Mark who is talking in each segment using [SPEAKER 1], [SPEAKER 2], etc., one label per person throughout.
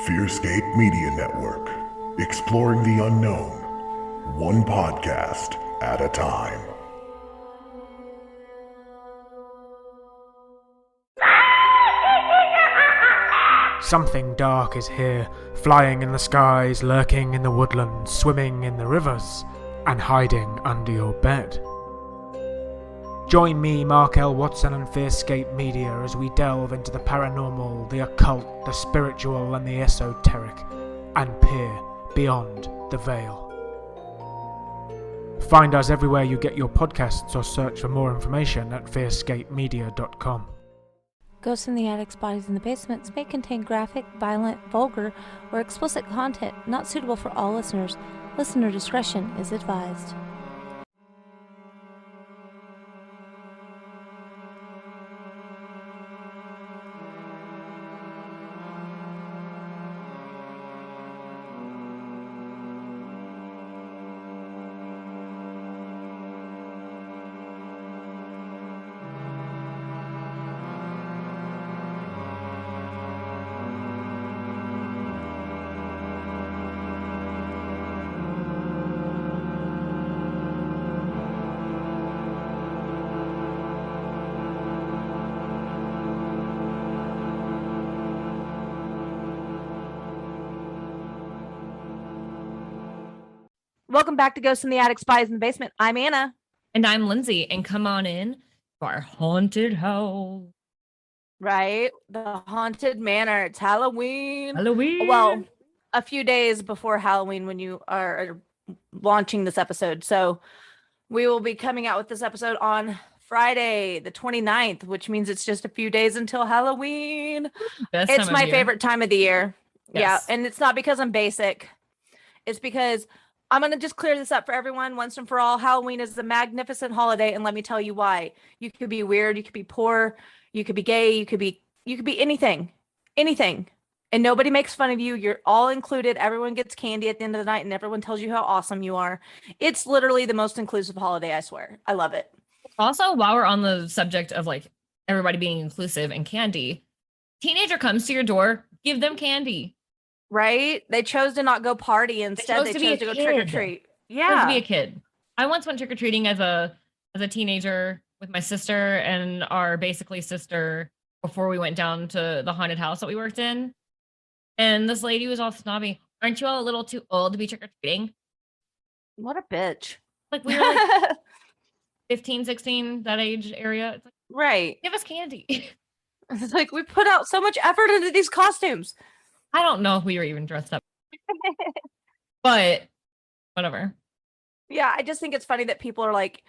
[SPEAKER 1] FearScape Media Network, exploring the unknown, one podcast at a time.
[SPEAKER 2] Something dark is here, flying in the skies, lurking in the woodlands, swimming in the rivers, and hiding under your bed. Join me, Mark L. Watson, and FearScape Media as we delve into the paranormal, the occult, the spiritual, and the esoteric, and peer beyond the veil. Find us everywhere you get your podcasts or search for more information at fearscapemedia.com.
[SPEAKER 3] Ghosts in the Attics, Bodies in the Basements may contain graphic, violent, vulgar, or explicit content not suitable for all listeners. Listener discretion is advised. Welcome back to Ghosts in the Attic, Spies in the Basement. I'm Anna.
[SPEAKER 4] And I'm Lindsey. And come on in to our haunted house.
[SPEAKER 3] Right? The Haunted Manor. It's Halloween.
[SPEAKER 4] Halloween.
[SPEAKER 3] Well, a few days before Halloween when you are launching this episode. So we will be coming out with this episode on Friday, the 29th, which means it's just a few days until Halloween. It's my favorite time of the year. Yes. Yeah. And it's not because I'm basic. It's because I'm going to just clear this up for everyone once and for all. Halloween is a magnificent holiday, and let me tell you why. You could be weird, you could be poor, you could be gay, you could be anything. And nobody makes fun of you. You're all included. Everyone gets candy at the end of the night, and everyone tells you how awesome you are. It's literally the most inclusive holiday, I swear. I love it.
[SPEAKER 4] Also, while we're on the subject of like everybody being inclusive and candy, teenager comes to your door, give them candy.
[SPEAKER 3] Right? They chose to not go party. Instead, they chose to go trick or treat. Yeah.
[SPEAKER 4] To be a kid. I once went trick or treating as a teenager with my sister and our basically sister before we went down to the haunted house that we worked in. And this lady was all snobby. Aren't you all a little too old to be trick or treating?
[SPEAKER 3] What a bitch.
[SPEAKER 4] Like we were like 15, 16, that age area. It's like,
[SPEAKER 3] right.
[SPEAKER 4] Give us candy.
[SPEAKER 3] It's like we put out so much effort into these costumes.
[SPEAKER 4] I don't know if we were even dressed up. But whatever. Yeah,
[SPEAKER 3] I just think it's funny that people are like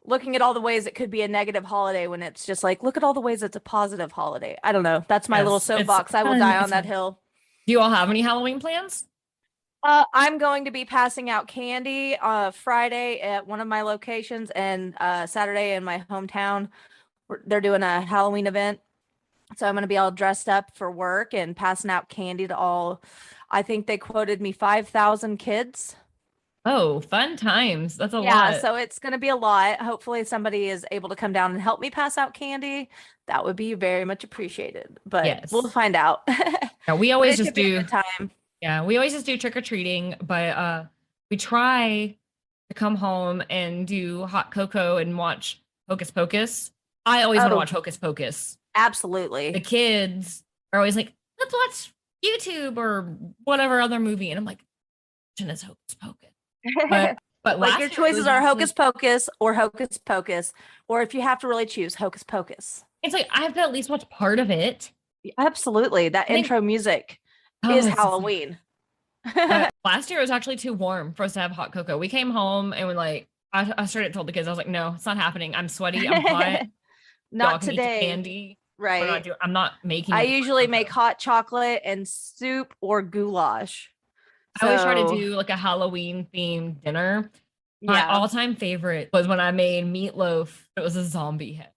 [SPEAKER 3] looking at all the ways it could be a negative holiday when it's just like, look at all the ways it's a positive holiday. I don't know. That's my little soapbox. I will die on that hill.
[SPEAKER 4] Do you all have any Halloween plans?
[SPEAKER 3] I'm going to be passing out candy Friday at one of my locations and Saturday in my hometown. They're doing a Halloween event. So I'm going to be all dressed up for work and passing out candy to all, I think they quoted me 5,000 kids.
[SPEAKER 4] Oh, fun times. That's a lot.
[SPEAKER 3] Yeah, so it's going to be a lot. Hopefully somebody is able to come down and help me pass out candy. That would be very much appreciated, but yes. We'll find out.
[SPEAKER 4] Yeah, we always just do time. Yeah, we always just do trick-or-treating, but we try to come home and do hot cocoa and watch Hocus Pocus. I always want to watch Hocus Pocus.
[SPEAKER 3] Absolutely.
[SPEAKER 4] The kids are always like, let's watch YouTube or whatever other movie. And I'm like, it's Hocus Pocus. But
[SPEAKER 3] like your choices are Hocus Pocus, or if you have to really choose, Hocus Pocus.
[SPEAKER 4] It's like, I have to at least watch part of it.
[SPEAKER 3] Absolutely. That intro music is Halloween.
[SPEAKER 4] Last year it was actually too warm for us to have hot cocoa. We came home and we're like, I straight told the kids, I was like, no, it's not happening. I'm sweaty. I'm hot.
[SPEAKER 3] Not today.
[SPEAKER 4] Candy.
[SPEAKER 3] Right.
[SPEAKER 4] I'm not making
[SPEAKER 3] I usually make hot chocolate and soup or goulash.
[SPEAKER 4] I always try to do like a Halloween themed dinner. My all-time favorite was when I made meatloaf. It was a zombie head.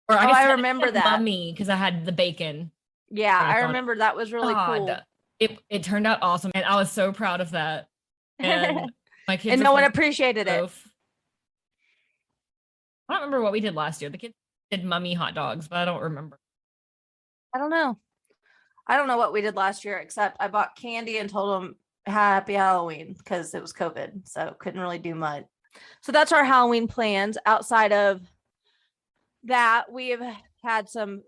[SPEAKER 4] Or
[SPEAKER 3] I remember that.
[SPEAKER 4] Mummy, because I had the bacon.
[SPEAKER 3] Yeah, I remember that was really cool.
[SPEAKER 4] It turned out awesome, and I was so proud of that. And my kids
[SPEAKER 3] and no one appreciated it.
[SPEAKER 4] I don't remember what we did last year. The kids did mummy hot dogs, but I don't remember.
[SPEAKER 3] I don't know. I don't know what we did last year, except I bought candy and told them happy Halloween because it was COVID. So couldn't really do much. So that's our Halloween plans. Outside of that, we have had some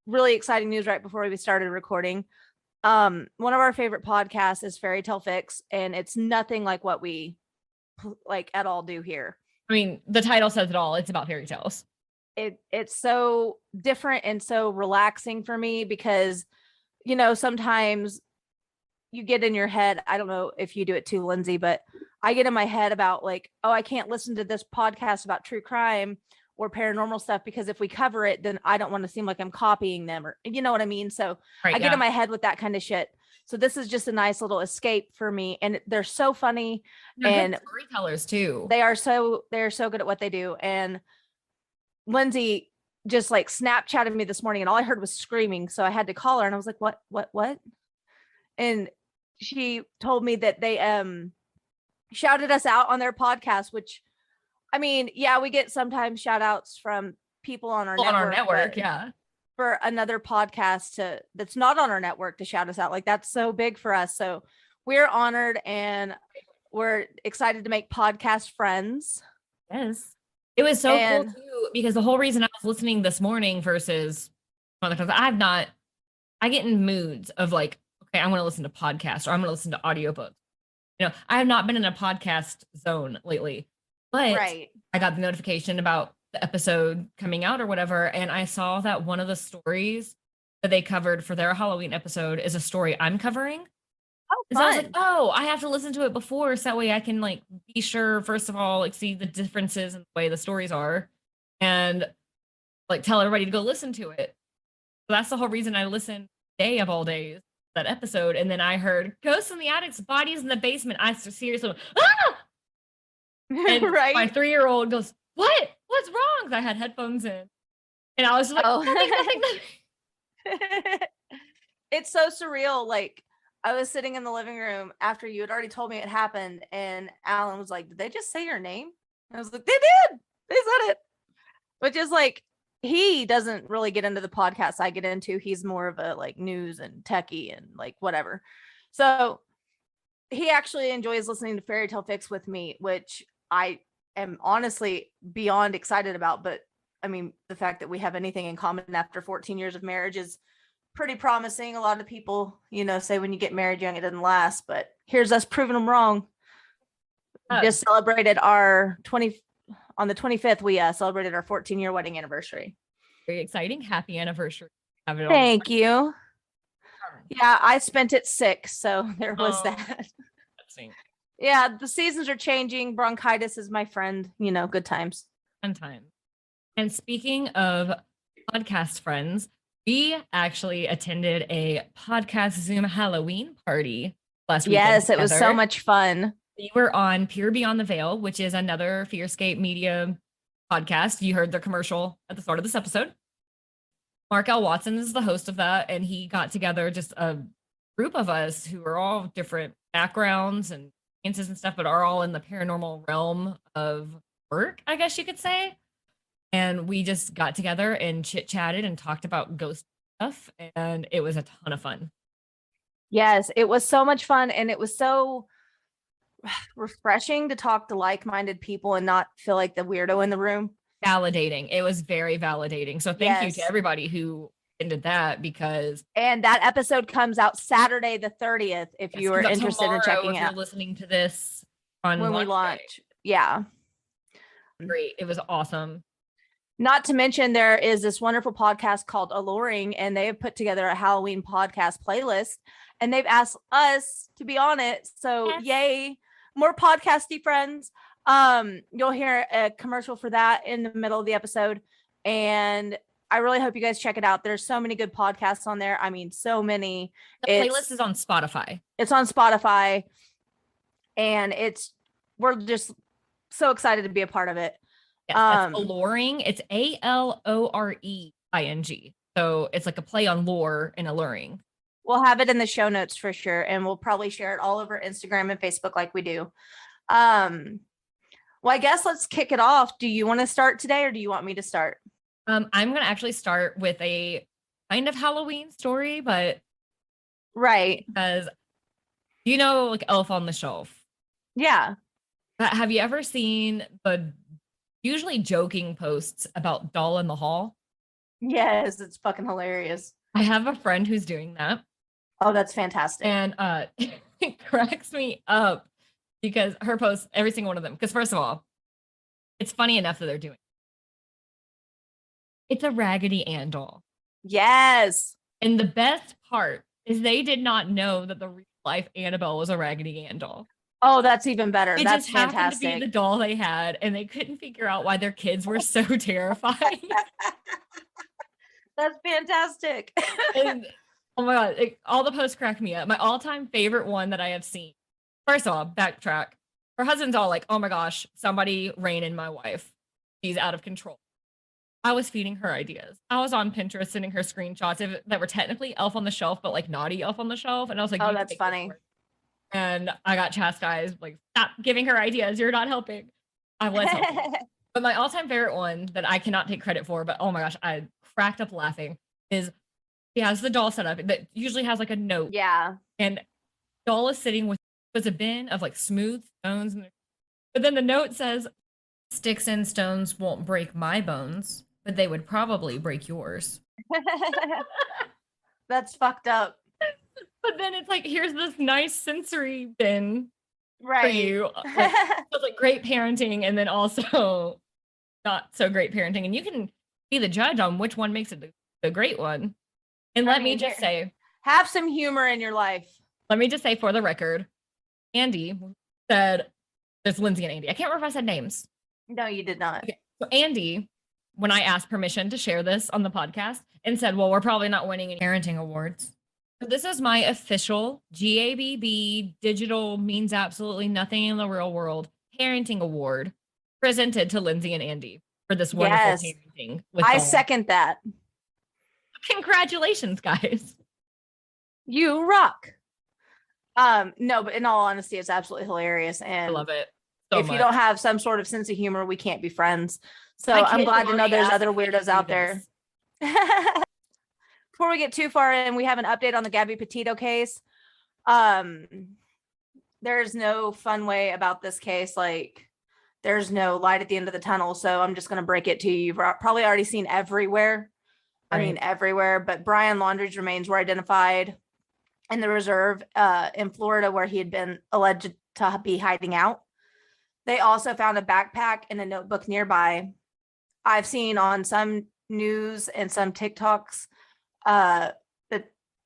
[SPEAKER 3] really exciting news right before we started recording. One of our favorite podcasts is Fairy Tale Fix, and it's nothing like what we like at all do here.
[SPEAKER 4] I mean, the title says it all. It's about fairy tales.
[SPEAKER 3] It's so different and so relaxing for me because, you know, sometimes you get in your head. I don't know if you do it too, Lindsey, but I get in my head about like, oh, I can't listen to this podcast about true crime or paranormal stuff because if we cover it, then I don't want to seem like I'm copying them, or you know what I mean? So
[SPEAKER 4] Right,
[SPEAKER 3] I get in my head with that kind of shit. So this is just a nice little escape for me. And they're so funny.
[SPEAKER 4] They're
[SPEAKER 3] and
[SPEAKER 4] good storytellers too.
[SPEAKER 3] they're so good at what they do. And Lindsey just like Snapchatted me this morning and all I heard was screaming. So I had to call her and I was like, what? And she told me that they shouted us out on their podcast, which I mean, yeah, we get sometimes shout outs from people on our
[SPEAKER 4] network, yeah.
[SPEAKER 3] For another podcast that's not on our network to shout us out. Like that's so big for us. So we're honored and we're excited to make podcast friends.
[SPEAKER 4] Yes. It was so cool too, because the whole reason I was listening this morning versus other times, I get in moods of like, okay, I'm going to listen to podcasts or I'm going to listen to audiobooks. You know, I have not been in a podcast zone lately, but I got the notification about the episode coming out or whatever. And I saw that one of the stories that they covered for their Halloween episode is a story I'm covering.
[SPEAKER 3] Oh,
[SPEAKER 4] so I was like, oh, I have to listen to it before. So that way I can like be sure, first of all, like see the differences in the way the stories are and like tell everybody to go listen to it. So that's the whole reason I listened day of all days, that episode. And then I heard ghosts in the attics, bodies in the basement. I seriously went, ah! And my 3-year-old goes, what's wrong? I had headphones in and I was just like, nothing.
[SPEAKER 3] It's so surreal. Like I was sitting in the living room after you had already told me it happened and Alan was like, did they just say your name? And I was like, they did. They said it. Which is like, he doesn't really get into the podcasts I get into. He's more of a like news and techie and like whatever. So he actually enjoys listening to Fairy Tale Fix with me, which I am honestly beyond excited about. But I mean, the fact that we have anything in common after 14 years of marriage is pretty promising. A lot of people, you know, say when you get married young, it doesn't last, but here's us proving them wrong. Just celebrated our on the 25th, we celebrated our 14-year wedding anniversary.
[SPEAKER 4] Very exciting. Happy anniversary.
[SPEAKER 3] Thank you. Yeah, I spent it sick, so there was that. Yeah, the seasons are changing. Bronchitis is my friend, you know, good times.
[SPEAKER 4] Fun time. And speaking of podcast friends, we actually attended a podcast Zoom Halloween party last week.
[SPEAKER 3] Yes, it was so much fun.
[SPEAKER 4] We were on Peer Beyond the Veil, which is another FearScape Media podcast. You heard their commercial at the start of this episode. Mark L. Watson is the host of that, and he got together just a group of us who are all different backgrounds and experiences and stuff, but are all in the paranormal realm of work, I guess you could say. And we just got together and chit-chatted and talked about ghost stuff, and it was a ton of fun.
[SPEAKER 3] Yes, it was so much fun, and it was so refreshing to talk to like-minded people and not feel like the weirdo in the room.
[SPEAKER 4] Validating. It was very validating. So thank you to everybody who did that, because
[SPEAKER 3] and that episode comes out Saturday the 30th if you are interested in checking
[SPEAKER 4] it out. If you're listening to this on
[SPEAKER 3] when we launch. Yeah.
[SPEAKER 4] Great. It was awesome.
[SPEAKER 3] Not to mention there is this wonderful podcast called Alluring, and they have put together a Halloween podcast playlist, and they've asked us to be on it. So yay, more podcasty friends. You'll hear a commercial for that in the middle of the episode, and I really hope you guys check it out. There's so many good podcasts on there. I mean, so many.
[SPEAKER 4] The playlist is on Spotify.
[SPEAKER 3] It's on Spotify, and we're just so excited to be a part of it.
[SPEAKER 4] Yes, that's Alluring. It's ALOREING. So it's like a play on lore and alluring.
[SPEAKER 3] We'll have it in the show notes for sure, and we'll probably share it all over Instagram and Facebook like we do. Well, I guess let's kick it off. Do you want to start today, or do you want me to start?
[SPEAKER 4] I'm going to actually start with a kind of Halloween story, but
[SPEAKER 3] Right.
[SPEAKER 4] Because you know, like Elf on the Shelf.
[SPEAKER 3] Yeah.
[SPEAKER 4] Have you ever seen the usually joking posts about Doll in the Hall?
[SPEAKER 3] Yes, it's fucking hilarious.
[SPEAKER 4] I have a friend who's doing that.
[SPEAKER 3] Oh, that's fantastic.
[SPEAKER 4] And it cracks me up because her posts, every single one of them, because first of all, it's funny enough that they're doing it. It's a Raggedy Ann doll.
[SPEAKER 3] Yes.
[SPEAKER 4] And the best part is they did not know that the real life Annabelle was a Raggedy Ann doll.
[SPEAKER 3] Oh, that's even better.
[SPEAKER 4] It
[SPEAKER 3] That's
[SPEAKER 4] just happened
[SPEAKER 3] fantastic.
[SPEAKER 4] to be the doll they had, and they couldn't figure out why their kids were so terrified.
[SPEAKER 3] That's fantastic.
[SPEAKER 4] And, oh my God, all the posts crack me up. My all-time favorite one that I have seen. First of all, backtrack. Her husband's all like, oh my gosh, somebody rein in my wife. She's out of control. I was feeding her ideas. I was on Pinterest sending her screenshots that were technically Elf on the Shelf, but like naughty Elf on the Shelf. And I was like,
[SPEAKER 3] oh,
[SPEAKER 4] you
[SPEAKER 3] that's
[SPEAKER 4] take this
[SPEAKER 3] funny.
[SPEAKER 4] work. And I got chastised, like, stop giving her ideas. You're not helping. I was helping. But my all-time favorite one that I cannot take credit for, but oh my gosh, I cracked up laughing, is she has the doll set up that usually has like a note.
[SPEAKER 3] Yeah.
[SPEAKER 4] And doll is sitting with a bin of like smooth stones. But then the note says, sticks and stones won't break my bones, but they would probably break yours.
[SPEAKER 3] That's fucked up.
[SPEAKER 4] But then it's like, here's this nice sensory bin
[SPEAKER 3] right.
[SPEAKER 4] for you. Like, so it's like great parenting and then also not so great parenting. And you can be the judge on which one makes it the great one. And let me just say,
[SPEAKER 3] have some humor in your life.
[SPEAKER 4] Let me just say for the record, Andy said, there's Lindsey and Andy. I can't remember if I said names.
[SPEAKER 3] No, you did not.
[SPEAKER 4] Okay. So Andy, when I asked permission to share this on the podcast, and said, well, we're probably not winning any parenting awards. So this is my official GABB digital means absolutely nothing in the real world parenting award presented to Lindsey and Andy for this wonderful parenting.
[SPEAKER 3] I second that.
[SPEAKER 4] Congratulations, guys.
[SPEAKER 3] You rock. No, but in all honesty, it's absolutely hilarious. And
[SPEAKER 4] I love it.
[SPEAKER 3] So if you don't have some sort of sense of humor, we can't be friends. So I'm glad to know there's other weirdos out there. Before we get too far in, we have an update on the Gabby Petito case. There's no fun way about this case. Like, there's no light at the end of the tunnel. So I'm just going to break it to you. You've probably already seen everywhere. Right. I mean, everywhere. But Brian Laundrie's remains were identified in the reserve in Florida, where he had been alleged to be hiding out. They also found a backpack and a notebook nearby. I've seen on some news and some TikToks that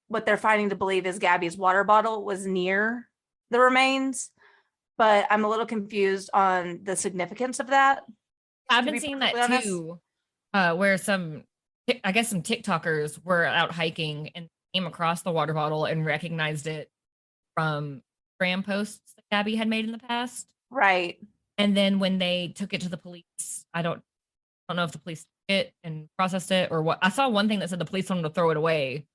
[SPEAKER 3] what they're finding to believe is Gabby's water bottle was near the remains, but I'm a little confused on the significance of that.
[SPEAKER 4] I've been seeing that too, where some TikTokers were out hiking and came across the water bottle and recognized it from Instagram posts that Gabby had made in the past.
[SPEAKER 3] Right.
[SPEAKER 4] And then when they took it to the police, I don't know if the police took it and processed it or what. I saw one thing that said the police wanted to throw it away.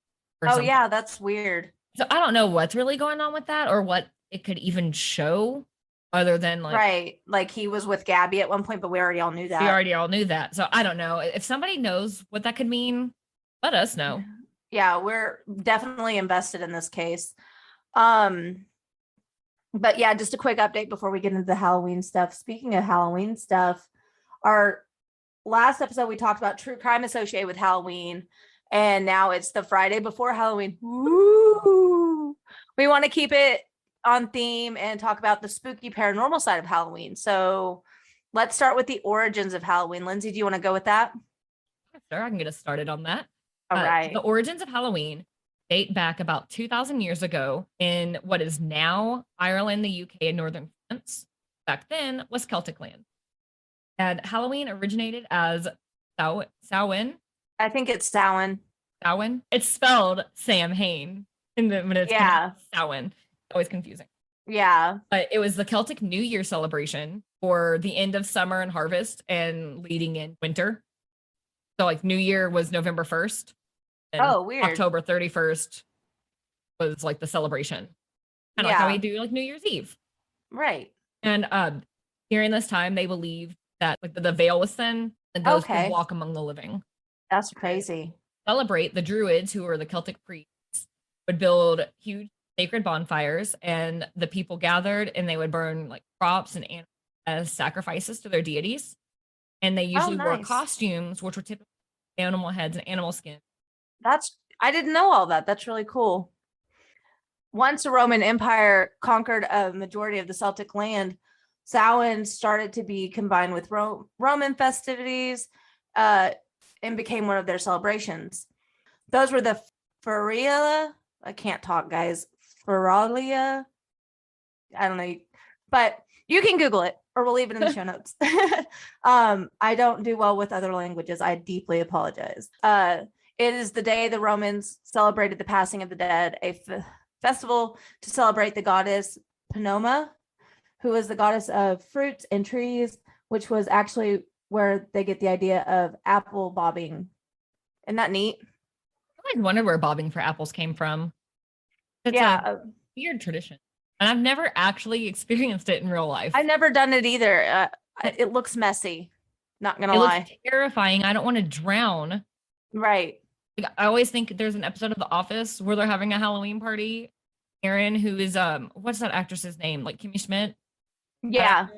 [SPEAKER 3] Oh, yeah, that's weird.
[SPEAKER 4] So I don't know what's really going on with that or what it could even show other than like.
[SPEAKER 3] Right. Like he was with Gabby at one point, but we already all knew that.
[SPEAKER 4] We already all knew that. So I don't know. If somebody knows what that could mean, let us know.
[SPEAKER 3] Yeah, we're definitely invested in this case. But yeah, just a quick update before we get into the Halloween stuff. Speaking of Halloween stuff, our last episode, we talked about true crime associated with Halloween, and now it's the Friday before Halloween. Woo! We want to keep it on theme and talk about the spooky paranormal side of Halloween. So let's start with the origins of Halloween. Lindsey, do you want to go with that?
[SPEAKER 4] Sure, I can get us started on that.
[SPEAKER 3] All right.
[SPEAKER 4] The origins of Halloween date back about 2,000 years ago in what is now Ireland, the UK, and northern France. Back then was Celtic land. And Halloween originated as Samhain.
[SPEAKER 3] I think it's Samhain.
[SPEAKER 4] Samhain. It's spelled Samhain when it's Samhain. Always confusing.
[SPEAKER 3] Yeah.
[SPEAKER 4] But it was the Celtic New Year celebration for the end of summer and harvest and leading in winter. So like New Year was November 1st. And
[SPEAKER 3] weird.
[SPEAKER 4] October 31st was like the celebration. Kind of like how we do like New Year's Eve.
[SPEAKER 3] Right.
[SPEAKER 4] And during this time, they believed that like the veil was thin and ghosts could walk among the living.
[SPEAKER 3] That's crazy.
[SPEAKER 4] Celebrate the Druids, who were the Celtic priests, would build huge sacred bonfires, and the people gathered and they would burn like crops and animals as sacrifices to their deities. And they usually wore
[SPEAKER 3] nice.
[SPEAKER 4] costumes, which were typically animal heads and animal skin.
[SPEAKER 3] I didn't know all that. That's really cool. Once the Roman Empire conquered a majority of the Celtic land, Samhain started to be combined with Roman festivities and became one of their celebrations. Those were the Feralia. I can't talk, guys. Feralia. I don't know, but you can Google it, or we'll leave it in the show notes. I don't do well with other languages. I deeply apologize. It is the day the Romans celebrated the passing of the dead, a festival to celebrate the goddess Panoma, who was the goddess of fruits and trees, which was actually where they get the idea of apple bobbing. Isn't that neat?
[SPEAKER 4] I always wondered where bobbing for apples came from. It's a weird tradition. And I've never actually experienced it in real life.
[SPEAKER 3] I've never done it either. It looks messy. Not gonna lie.
[SPEAKER 4] Looks terrifying. I don't want to drown.
[SPEAKER 3] Right.
[SPEAKER 4] Like, I always think there's an episode of The Office where they're having a Halloween party. Erin, who is what's that actress's name? Like Kimmy Schmidt?
[SPEAKER 3] Yeah.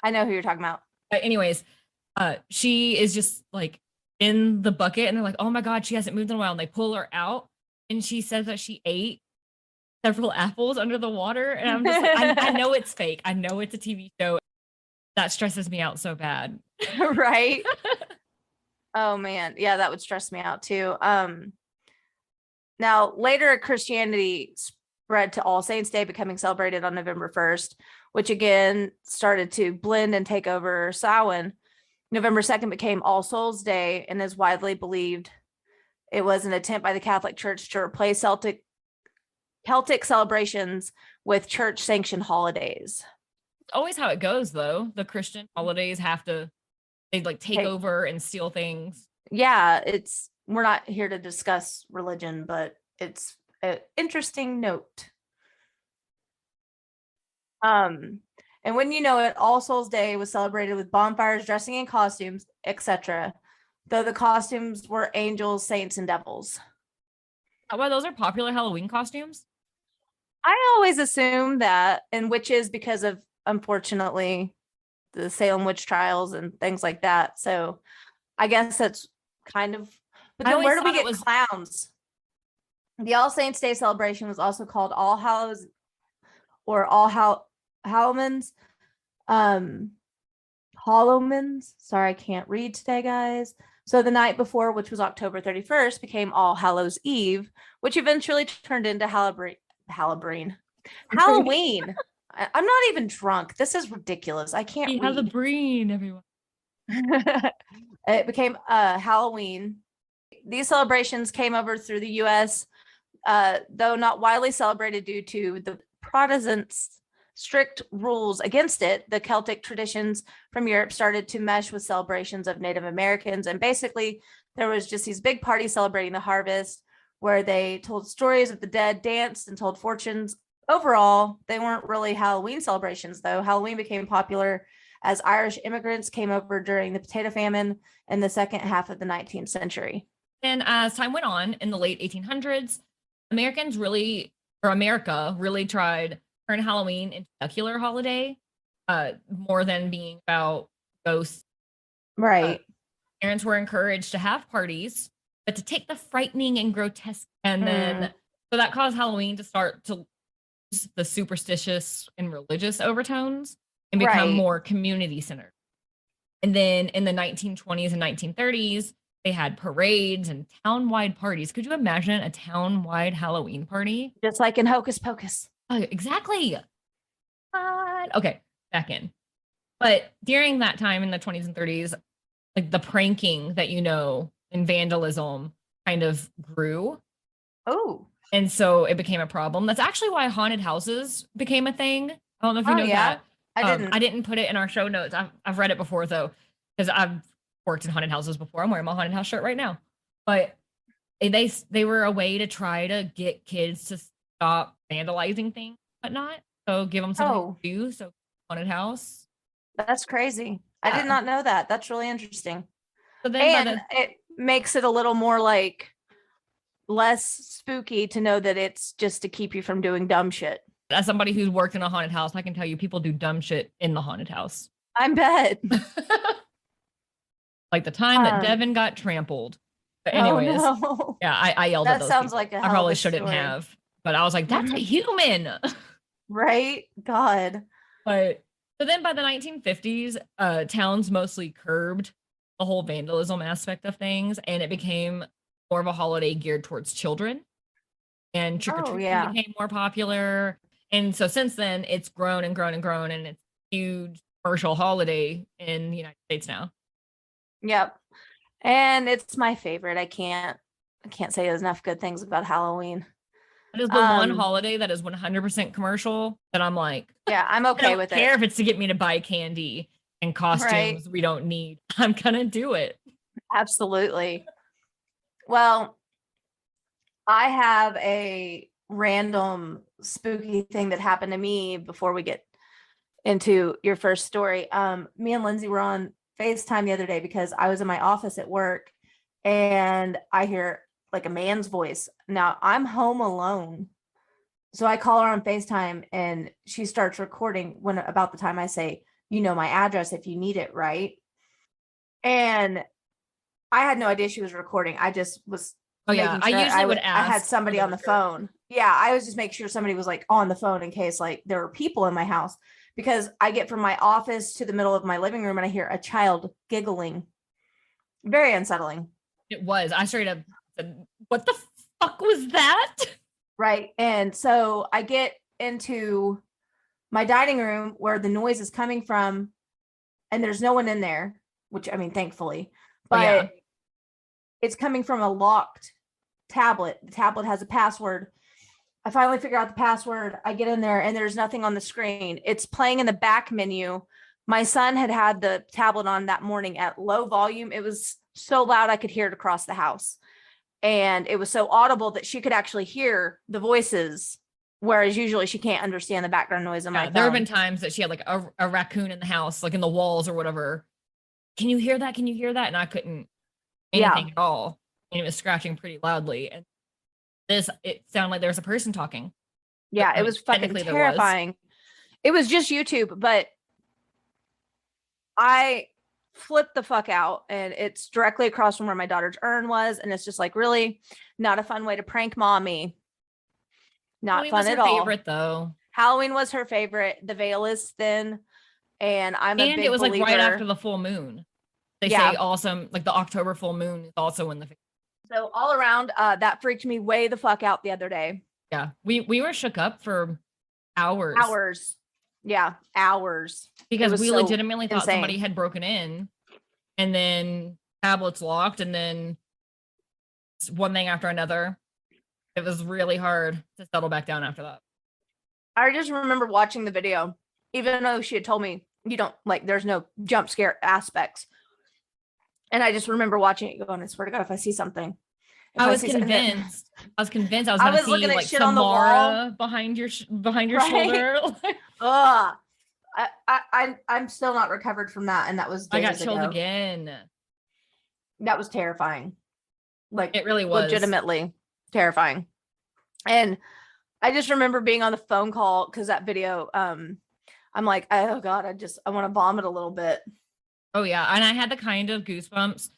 [SPEAKER 3] I know who you're talking about.
[SPEAKER 4] But anyways, she is just like in the bucket, and they're like, oh my God, she hasn't moved in a while. And they pull her out, and she says that she ate several apples under the water. And I'm just like, I know it's fake. I know it's a TV show. That stresses me out so bad.
[SPEAKER 3] Right. Oh man. Yeah, that would stress me out too. Now later Christianity spread to All Saints Day, becoming celebrated on November 1st, which again started to blend and take over Samhain. November 2nd became All Souls Day, and is widely believed it was an attempt by the Catholic Church to replace Celtic celebrations with church sanctioned holidays.
[SPEAKER 4] Always how it goes though. The Christian holidays they like take over and steal things.
[SPEAKER 3] Yeah, we're not here to discuss religion, but it's an interesting note. And when you know it, All Souls Day was celebrated with bonfires, dressing in costumes, etc. Though the costumes were angels, saints, and devils.
[SPEAKER 4] Well, those are popular Halloween costumes.
[SPEAKER 3] I always assume that, and witches, because of, unfortunately, the Salem witch trials and things like that. So I guess that's kind of, but then where do we get clowns? The All Saints Day celebration was also called All Hallows or All Hallowmans. Hallowmans. Sorry, I can't read today, guys. So the night before, which was October 31st, became All Hallows Eve, which eventually turned into Halloween. I'm not even drunk. This is ridiculous. I can't read.
[SPEAKER 4] Halloween, everyone.
[SPEAKER 3] It became Halloween. These celebrations came over through the U.S., though not widely celebrated due to the Protestants' strict rules against it. The Celtic traditions from Europe started to mesh with celebrations of Native Americans. And basically, there was just these big parties celebrating the harvest where they told stories of the dead, danced, and told fortunes. Overall, they weren't really Halloween celebrations, though. Halloween became popular as Irish immigrants came over during the potato famine in the second half of the 19th century.
[SPEAKER 4] And as time went on in the late 1800s, America really tried to turn Halloween into a secular holiday, more than being about ghosts.
[SPEAKER 3] Right.
[SPEAKER 4] Parents were encouraged to have parties, but to take the frightening and grotesque. And then, so that caused Halloween to start to lose the superstitious and religious overtones and become more community centered. And then in the 1920s and 1930s, they had parades and town-wide parties. Could you imagine a town-wide Halloween party?
[SPEAKER 3] Just like in Hocus Pocus.
[SPEAKER 4] Oh, exactly. Okay, back in. But during that time in the 20s and 30s, like the pranking that and vandalism kind of grew.
[SPEAKER 3] Oh.
[SPEAKER 4] And so it became a problem. That's actually why haunted houses became a thing. I don't know if you know that. I didn't put it in our show notes. I've read it before though, because I've worked in haunted houses before. I'm wearing my haunted house shirt right now. But they were a way to try to get kids to stop vandalizing things, whatnot. So give them something to do. So haunted house.
[SPEAKER 3] That's crazy. Yeah. I did not know that. That's really interesting.
[SPEAKER 4] So then
[SPEAKER 3] it makes it a little more like less spooky to know that it's just to keep you from doing dumb shit.
[SPEAKER 4] As somebody who's worked in a haunted house, I can tell you people do dumb shit in the haunted house.
[SPEAKER 3] I bet.
[SPEAKER 4] Like the time that Devin got trampled. But anyways,
[SPEAKER 3] oh no.
[SPEAKER 4] yeah, I yelled
[SPEAKER 3] That
[SPEAKER 4] at those
[SPEAKER 3] sounds
[SPEAKER 4] people.
[SPEAKER 3] like a
[SPEAKER 4] I
[SPEAKER 3] hell
[SPEAKER 4] probably
[SPEAKER 3] of a
[SPEAKER 4] shouldn't
[SPEAKER 3] story.
[SPEAKER 4] have, but I was like, that's a human.
[SPEAKER 3] Right? God.
[SPEAKER 4] But so then by the 1950s, towns mostly curbed the whole vandalism aspect of things, and it became more of a holiday geared towards children. And trick-or-treating became more popular. And so since then, it's grown and grown and grown, and it's a huge commercial holiday in the United States now.
[SPEAKER 3] Yep. And it's my favorite. I can't say enough good things about Halloween.
[SPEAKER 4] That is the one holiday that is 100% commercial that I'm like,
[SPEAKER 3] yeah, I'm okay with it.
[SPEAKER 4] I don't care if it's to get me to buy candy and costumes we don't need. I'm gonna do it.
[SPEAKER 3] Absolutely. Well, I have a random spooky thing that happened to me before we get into your first story. Me and Lindsey were on FaceTime the other day because I was in my office at work and I hear like a man's voice. Now I'm home alone. So I call her on FaceTime and she starts recording when about the time I say, you know, my address if you need it, right? And I had no idea she was recording. I just was
[SPEAKER 4] I usually would ask.
[SPEAKER 3] I had somebody on the phone. Yeah, I was just making sure somebody was like on the phone in case like there were people in my house, because I get from my office to the middle of my living room and I hear a child giggling. Very unsettling.
[SPEAKER 4] It was. I straight up said, what the fuck was that?
[SPEAKER 3] Right. And so I get into my dining room where the noise is coming from and there's no one in there, which I mean, thankfully, but it's coming from a locked tablet. The tablet has a password. I finally figure out the password. I get in there and there's nothing on the screen. It's playing in the back menu. My son had the tablet on that morning at low volume. It was so loud I could hear it across the house. And it was so audible that she could actually hear the voices, whereas usually she can't understand the background noise on my phone.
[SPEAKER 4] There have been times that she had like a raccoon in the house, like in the walls or whatever. Can you hear that? Can you hear that? And I couldn't anything at all. And it was scratching pretty loudly. And it sounded like there was a person talking.
[SPEAKER 3] Yeah, it was fucking terrifying. It was just YouTube, but I flipped the fuck out, and it's directly across from where my daughter's urn was, and it's just like, really not a fun way to prank mommy. Not
[SPEAKER 4] Halloween
[SPEAKER 3] fun at all.
[SPEAKER 4] Was her favorite though.
[SPEAKER 3] Halloween was her favorite. The veil is thin, and it was
[SPEAKER 4] believer. Like right after the full moon. They say also like the October full moon is also in the.
[SPEAKER 3] So all around, that freaked me way the fuck out the other day.
[SPEAKER 4] Yeah, we were shook up for hours.
[SPEAKER 3] Yeah, hours.
[SPEAKER 4] Because we legitimately thought somebody had broken in, and then tablets locked, and then one thing after another. It was really hard to settle back down after that.
[SPEAKER 3] I just remember watching the video, even though she had told me there's no jump scare aspects. And I just remember watching it going, I swear to God, if I see something.
[SPEAKER 4] I was convinced I was going to see like Samara behind your shoulder.
[SPEAKER 3] I'm still not recovered from that. And that was days
[SPEAKER 4] I got chilled
[SPEAKER 3] ago.
[SPEAKER 4] Again.
[SPEAKER 3] That was terrifying. Like
[SPEAKER 4] it really was.
[SPEAKER 3] Legitimately terrifying. And I just remember being on the phone call because that video, I'm like, oh God, I want to vomit a little bit.
[SPEAKER 4] Oh yeah. And I had the kind of goosebumps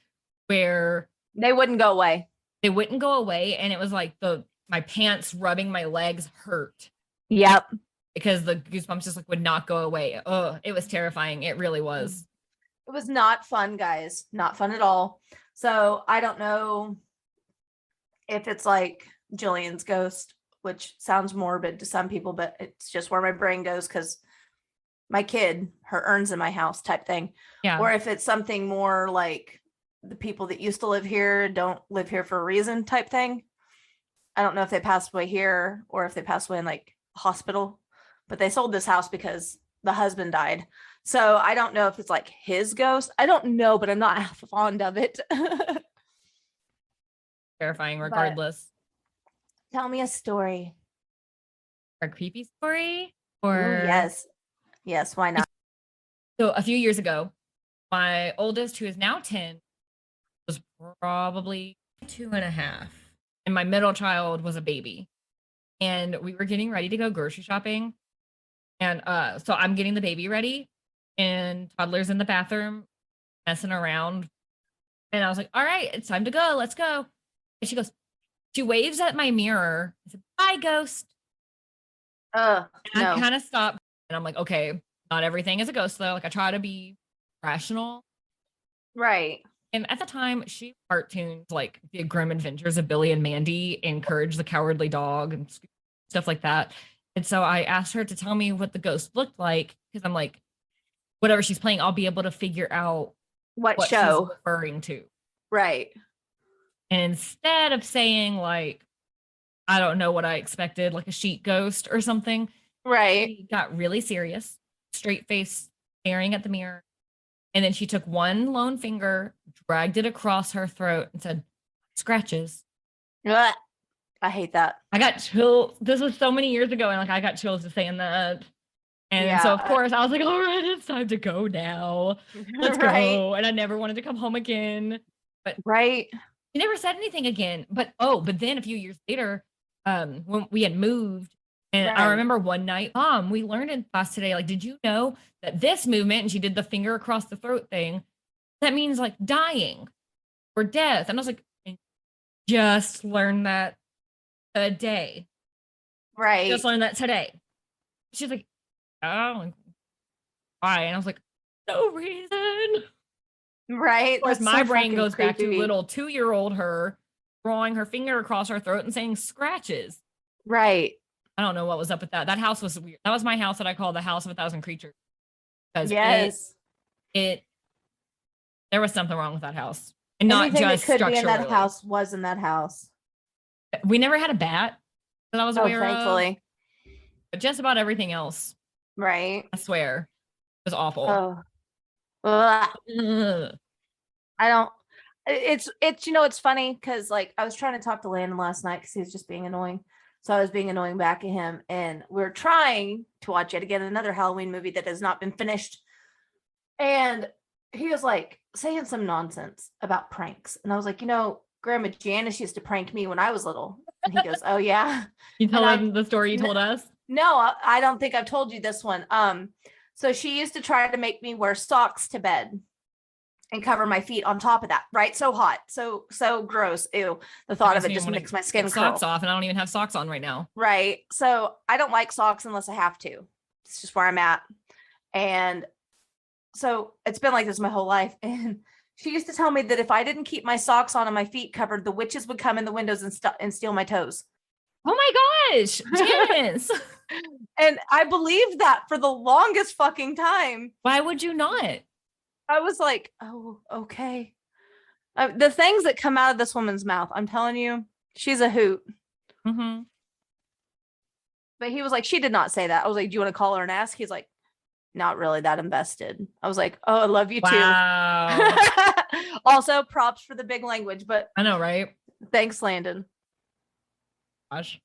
[SPEAKER 4] where
[SPEAKER 3] they wouldn't go away.
[SPEAKER 4] And it was like my pants rubbing my legs hurt.
[SPEAKER 3] Yep.
[SPEAKER 4] Because the goosebumps just like would not go away. Oh, it was terrifying. It really was.
[SPEAKER 3] It was not fun, guys. Not fun at all. So I don't know if it's like Jillian's ghost, which sounds morbid to some people, but it's just where my brain goes because my kid, her urn's in my house type thing.
[SPEAKER 4] Yeah.
[SPEAKER 3] Or if it's something more like the people that used to live here don't live here for a reason type thing. I don't know if they passed away here or if they passed away in like a hospital, but they sold this house because the husband died. So I don't know if it's like his ghost. I don't know, but I'm not fond of it.
[SPEAKER 4] Terrifying regardless.
[SPEAKER 3] But tell me a story.
[SPEAKER 4] A creepy story? Or
[SPEAKER 3] ooh, yes, why not?
[SPEAKER 4] So a few years ago, my oldest, who is now 10, was probably 2.5. and my middle child was a baby. And we were getting ready to go grocery shopping. And so I'm getting the baby ready, and toddler's in the bathroom messing around. And I was like, all right, it's time to go. Let's go. And she waves at my mirror. I said, bye, ghost. And
[SPEAKER 3] no.
[SPEAKER 4] I kind of stopped, and I'm like, okay, not everything is a ghost, though. Like, I try to be rational.
[SPEAKER 3] Right.
[SPEAKER 4] And at the time, she cartoons like The Grim Adventures of Billy and Mandy and Courage the Cowardly Dog and stuff like that. And so I asked her to tell me what the ghost looked like, because I'm like, whatever she's playing, I'll be able to figure out
[SPEAKER 3] What
[SPEAKER 4] she's
[SPEAKER 3] show?
[SPEAKER 4] referring to.
[SPEAKER 3] Right.
[SPEAKER 4] And instead of saying like, I don't know what I expected, like a sheet ghost or something,
[SPEAKER 3] Right.
[SPEAKER 4] she got really serious, straight face, staring at the mirror. And then she took one lone finger, dragged it across her throat, and said, scratches.
[SPEAKER 3] Ugh. I hate that.
[SPEAKER 4] I got chills. This was so many years ago, and like I got chills just saying that. And so of course I was like, all right, it's time to go now. Let's go. And I never wanted to come home again. But
[SPEAKER 3] right.
[SPEAKER 4] She never said anything again. But then a few years later, when we had moved, and I remember one night, Mom, we learned in class today, like, did you know that this movement, and she did the finger across the throat thing, that means like dying or death. And I was like, I just learned that today.
[SPEAKER 3] Right.
[SPEAKER 4] Just learned that today. She's like, oh, why? And I was like, no reason.
[SPEAKER 3] Right.
[SPEAKER 4] Of course,
[SPEAKER 3] That's
[SPEAKER 4] my
[SPEAKER 3] so
[SPEAKER 4] brain goes back to
[SPEAKER 3] creepy.
[SPEAKER 4] little 2-year-old her drawing her finger across her throat and saying scratches.
[SPEAKER 3] Right.
[SPEAKER 4] I don't know what was up with that. That house was weird. That was my house that I call the House of 1,000 Creatures. Because there was something wrong with that house. And
[SPEAKER 3] anything
[SPEAKER 4] not just
[SPEAKER 3] that could be in that
[SPEAKER 4] structurally.
[SPEAKER 3] house was in that house.
[SPEAKER 4] We never had a bat that I was aware
[SPEAKER 3] thankfully.
[SPEAKER 4] of. But just about everything else.
[SPEAKER 3] Right.
[SPEAKER 4] I swear. It was awful.
[SPEAKER 3] Oh. Ugh.
[SPEAKER 4] Ugh.
[SPEAKER 3] I don't. It's it's funny because like I was trying to talk to Landon last night because he was just being annoying. So I was being annoying back at him, and we're trying to watch yet again another Halloween movie that has not been finished. And he was like saying some nonsense about pranks, and I was like, Grandma Janice used to prank me when I was little. And he goes, oh yeah.
[SPEAKER 4] You tell him the story you told us?
[SPEAKER 3] No, I don't think I've told you this one. So she used to try to make me wear socks to bed and cover my feet on top of that, right? So hot, so gross. Ew. The thought of it just makes my skin curl.
[SPEAKER 4] Socks off, and I don't even have socks on right now.
[SPEAKER 3] Right. So I don't like socks unless I have to. It's just where I'm at. And so it's been like this my whole life. And she used to tell me that if I didn't keep my socks on and my feet covered, the witches would come in the windows and steal my toes.
[SPEAKER 4] Oh my gosh, Janice.
[SPEAKER 3] And I believed that for the longest fucking time.
[SPEAKER 4] Why would you not?
[SPEAKER 3] I was like, oh, okay. The things that come out of this woman's mouth, I'm telling you, she's a hoot.
[SPEAKER 4] Mm-hmm.
[SPEAKER 3] But he was like, she did not say that. I was like, do you want to call her and ask? He's like, not really that invested. I was like, oh, I love you too. Also, props for the big language, but
[SPEAKER 4] I know, right?
[SPEAKER 3] Thanks, Landon.
[SPEAKER 4] Gosh.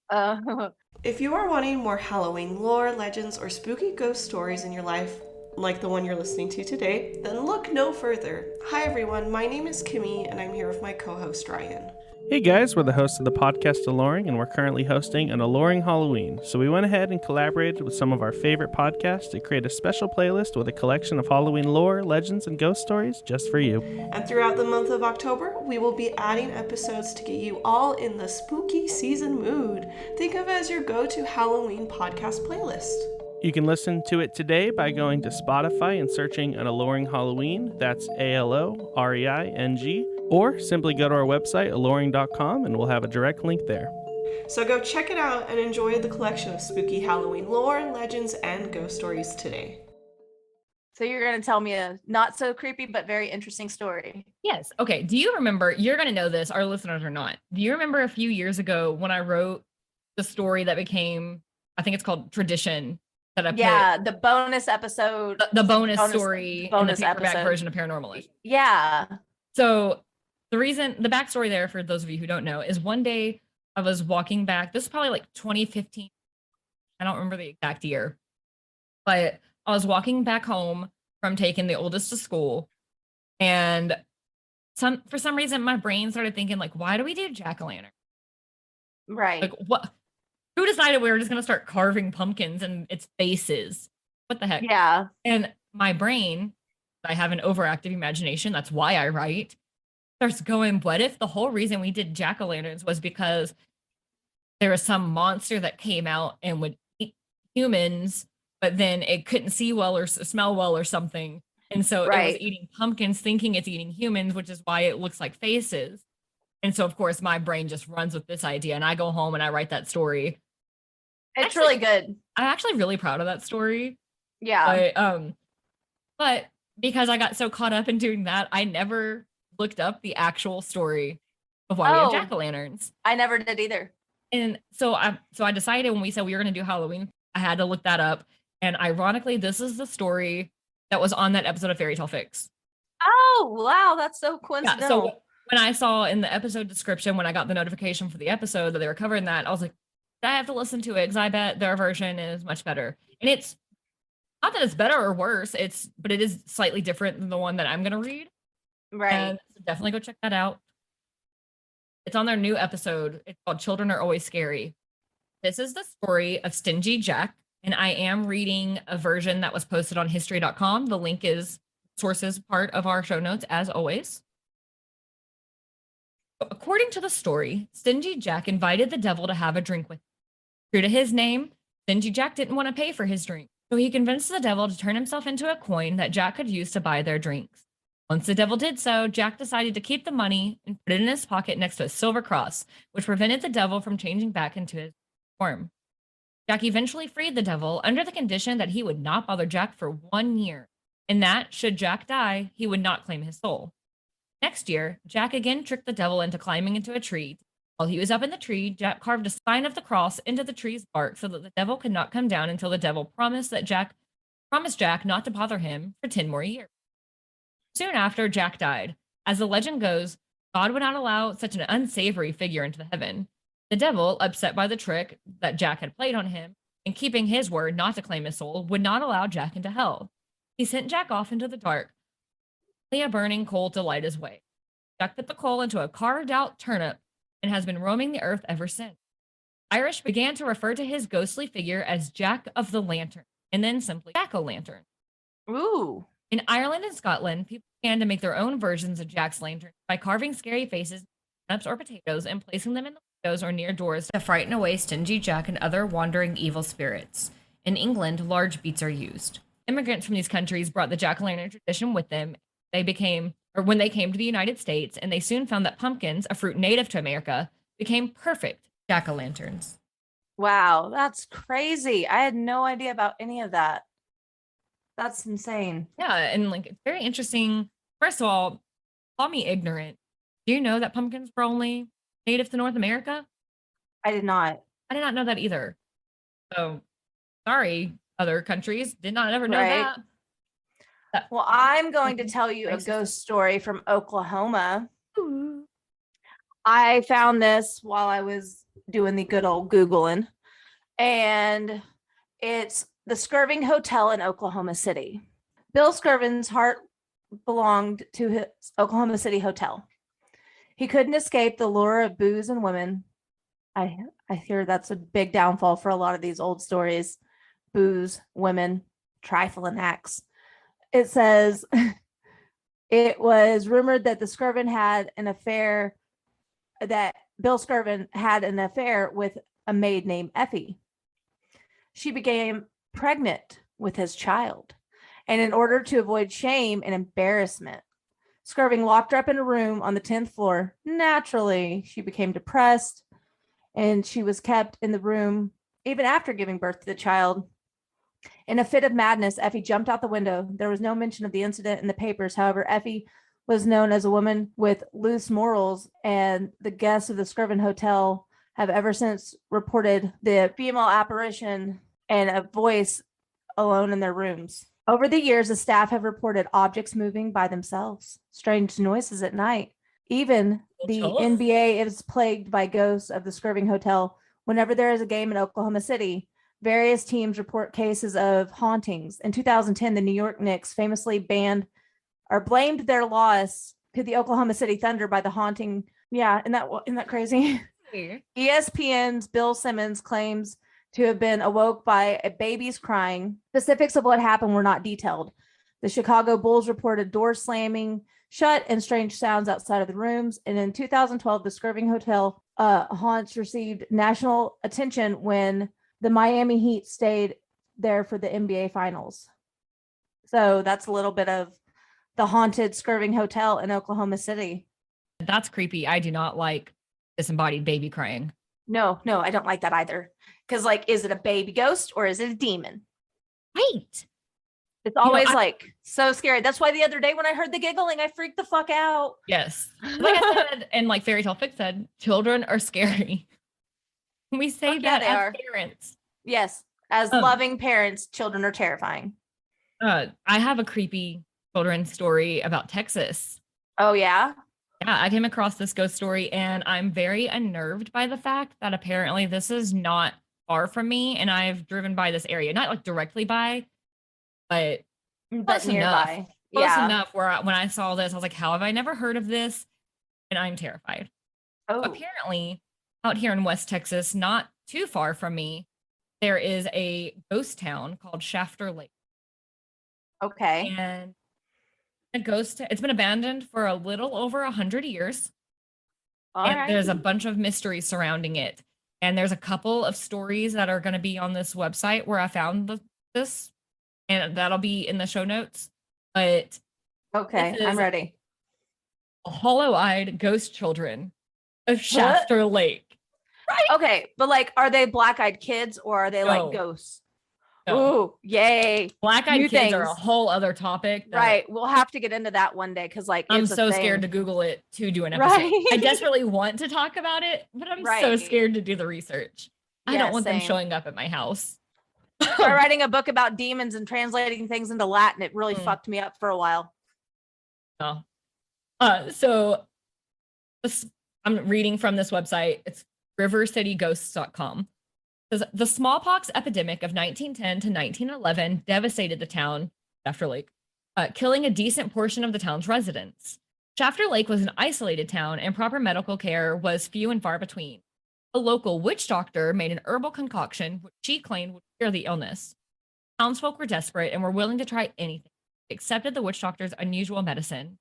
[SPEAKER 5] If you are wanting more Halloween lore, legends, or spooky ghost stories in your life, like the one you're listening to today, then look no further. Hi everyone, my name is Kimmy, and I'm here with my co-host Ryan.
[SPEAKER 6] Hey guys, we're the hosts of the podcast Alluring, and we're currently hosting an Alluring Halloween. So we went ahead and collaborated with some of our favorite podcasts to create a special playlist with a collection of Halloween lore, legends, and ghost stories just for you.
[SPEAKER 5] And throughout the month of October, we will be adding episodes to get you all in the spooky season mood. Think of it as your go-to Halloween podcast playlist.
[SPEAKER 6] You can listen to it today by going to Spotify and searching an Alluring Halloween. That's ALOREING. Or simply go to our website, alluring.com, and we'll have a direct link there.
[SPEAKER 5] So go check it out and enjoy the collection of spooky Halloween lore, legends, and ghost stories today.
[SPEAKER 3] So you're going to tell me a not so creepy but very interesting story.
[SPEAKER 4] Yes. Okay. Do you remember, you're going to know this, our listeners are not. Do you remember a few years ago when I wrote the story that became, I think it's called Tradition, that I put,
[SPEAKER 3] the bonus episode.
[SPEAKER 4] The bonus story
[SPEAKER 3] bonus
[SPEAKER 4] in the paperback
[SPEAKER 3] episode.
[SPEAKER 4] version of Paranormal.
[SPEAKER 3] Yeah.
[SPEAKER 4] So the backstory there, for those of you who don't know, is one day I was walking back. This is probably like 2015. I don't remember the exact year, but I was walking back home from taking the oldest to school, and for some reason my brain started thinking like, why do we do jack-o'-lantern?
[SPEAKER 3] Right.
[SPEAKER 4] Like, what? Who decided we were just going to start carving pumpkins and its faces? What the heck?
[SPEAKER 3] Yeah.
[SPEAKER 4] And my brain, I have an overactive imagination. That's why I write. Starts going, what if the whole reason we did jack-o'-lanterns was because there was some monster that came out and would eat humans, but then it couldn't see well or smell well or something. And so it was eating pumpkins, thinking it's eating humans, which is why it looks like faces. And so, of course, my brain just runs with this idea, and I go home and I write that story.
[SPEAKER 3] It's
[SPEAKER 4] Actually,
[SPEAKER 3] really good.
[SPEAKER 4] I'm actually really proud of that story.
[SPEAKER 3] Yeah.
[SPEAKER 4] But because I got so caught up in doing that, I never looked up the actual story of why we have jack-o'-lanterns.
[SPEAKER 3] I never did either.
[SPEAKER 4] And so I decided when we said we were going to do Halloween, I had to look that up. And ironically, this is the story that was on that episode of Fairy Tale Fix.
[SPEAKER 3] Oh, wow. That's so coincidental.
[SPEAKER 4] Yeah, so when I saw in the episode description, when I got the notification for the episode that they were covering that, I was like, I have to listen to it because I bet their version is much better. And it's not that it's better or worse, but it is slightly different than the one that I'm going to read.
[SPEAKER 3] Right.
[SPEAKER 4] And so definitely go check that out. It's on their new episode. It's called Children Are Always Scary. This is the story of Stingy Jack, and I am reading a version that was posted on history.com. The link is sources part of our show notes, as always. According to the story, Stingy Jack invited the devil to have a drink with him. True to his name, Stingy Jack didn't want to pay for his drink, so he convinced the devil to turn himself into a coin that Jack could use to buy their drinks. Once the devil did so, Jack decided to keep the money and put it in his pocket next to a silver cross, which prevented the devil from changing back into his form. Jack eventually freed the devil under the condition that he would not bother Jack for 1 year, and that, should Jack die, he would not claim his soul. Next year, Jack again tricked the devil into climbing into a tree. While he was up in the tree, Jack carved a sign of the cross into the tree's bark so that the devil could not come down until the devil promised Jack not to bother him for 10 more years. Soon after, Jack died. As the legend goes, God would not allow such an unsavory figure into the heaven. The devil, upset by the trick that Jack had played on him, and keeping his word not to claim his soul, would not allow Jack into hell. He sent Jack off into the dark, only a burning coal to light his way. Jack put the coal into a carved-out turnip and has been roaming the earth ever since. Irish began to refer to his ghostly figure as Jack of the Lantern, and then simply Jack-o'-lantern.
[SPEAKER 3] Ooh.
[SPEAKER 4] In Ireland and Scotland, people began to make their own versions of Jack's lantern by carving scary faces, turnips, or potatoes and placing them in the windows or near doors to frighten away Stingy Jack and other wandering evil spirits. In England, large beets are used. Immigrants from these countries brought the jack-o'-lantern tradition with them. When they came to the United States, and they soon found that pumpkins, a fruit native to America, became perfect jack-o'-lanterns.
[SPEAKER 3] Wow, that's crazy. I had no idea about any of that. That's insane.
[SPEAKER 4] Yeah, and like it's very interesting. First of all, call me ignorant. Do you know that pumpkins were only native to North America?
[SPEAKER 3] I did not.
[SPEAKER 4] I did not know that either. So sorry, other countries. Did not ever know that.
[SPEAKER 3] Well, I'm going to tell you a ghost story from Oklahoma.
[SPEAKER 4] Ooh.
[SPEAKER 3] I found this while I was doing the good old Googling, and it's the Skirving Hotel in Oklahoma City. Bill Skirvin's heart belonged to his Oklahoma City hotel. He couldn't escape the lure of booze and women. I hear that's a big downfall for a lot of these old stories. Booze, women, trifling acts. It says it was rumored that Bill Skirvin had an affair with a maid named Effie. She became pregnant with his child, and in order to avoid shame and embarrassment, Skirvin locked her up in a room on the 10th floor. Naturally, she became depressed, and she was kept in the room even after giving birth to the child. In a fit of madness, Effie jumped out the window. There was no mention of the incident in the papers. However, Effie was known as a woman with loose morals, and the guests of the Skirvin Hotel have ever since reported the female apparition and a voice alone in their rooms. Over the years, the staff have reported objects moving by themselves, strange noises at night. Even the NBA is plagued by ghosts of the Skirvin Hotel. Whenever there is a game in Oklahoma City, various teams report cases of hauntings. In 2010, the New York Knicks famously blamed their loss to the Oklahoma City Thunder by the haunting. Yeah, isn't that crazy? ESPN's Bill Simmons claims to have been awoke by a baby's crying. Specifics of what happened were not detailed. The Chicago Bulls reported doors slamming shut and strange sounds outside of the rooms. And in 2012, the Skirving Hotel haunts received national attention when the Miami Heat stayed there for the NBA Finals. So that's a little bit of the haunted Skirving Hotel in Oklahoma City.
[SPEAKER 4] That's creepy. I do not like disembodied baby crying.
[SPEAKER 3] No, I don't like that either. Because, like, is it a baby ghost or is it a demon?
[SPEAKER 4] Right.
[SPEAKER 3] It's always so scary. That's why the other day when I heard the giggling, I freaked the fuck out.
[SPEAKER 4] Yes. Like I said, and like Fairy Tale Fix said, children are scary. We say that as parents.
[SPEAKER 3] Yes. As loving parents, children are terrifying.
[SPEAKER 4] I have a creepy children's story about Texas.
[SPEAKER 3] Oh, yeah?
[SPEAKER 4] Yeah, I came across this ghost story and I'm very unnerved by the fact that apparently this is not far from me and I've driven by this area. Not like directly by, but close
[SPEAKER 3] nearby.
[SPEAKER 4] Enough. Close enough where when I saw this, I was like, how have I never heard of this? And I'm terrified.
[SPEAKER 3] Oh.
[SPEAKER 4] Apparently, out here in West Texas, not too far from me, there is a ghost town called Shafter Lake.
[SPEAKER 3] Okay.
[SPEAKER 4] And it's been abandoned for a little over 100 years. There's a bunch of mysteries surrounding it. And there's a couple of stories that are going to be on this website where I found this. And that'll be in the show notes. But
[SPEAKER 3] okay, I'm ready.
[SPEAKER 4] Hollow-eyed ghost children of Shafter Lake.
[SPEAKER 3] Right. Okay, but like, are they black-eyed kids or are they like ghosts? No. Ooh, yay.
[SPEAKER 4] Black-eyed kids things. Are a whole other topic.
[SPEAKER 3] Right. We'll have to get into that one day because like
[SPEAKER 4] I'm so scared to Google it to do an episode. Right. I desperately want to talk about it, but I'm so scared to do the research. I don't want them showing up at my house.
[SPEAKER 3] By writing a book about demons and translating things into Latin, it really fucked me up for a while.
[SPEAKER 4] Oh. So I'm reading from this website. It's rivercityghosts.com. The smallpox epidemic of 1910 to 1911 devastated the town, Shafter Lake, killing a decent portion of the town's residents. Shafter Lake was an isolated town, and proper medical care was few and far between. A local witch doctor made an herbal concoction which she claimed would cure the illness. Townsfolk were desperate and were willing to try anything, accepted the witch doctor's unusual medicine.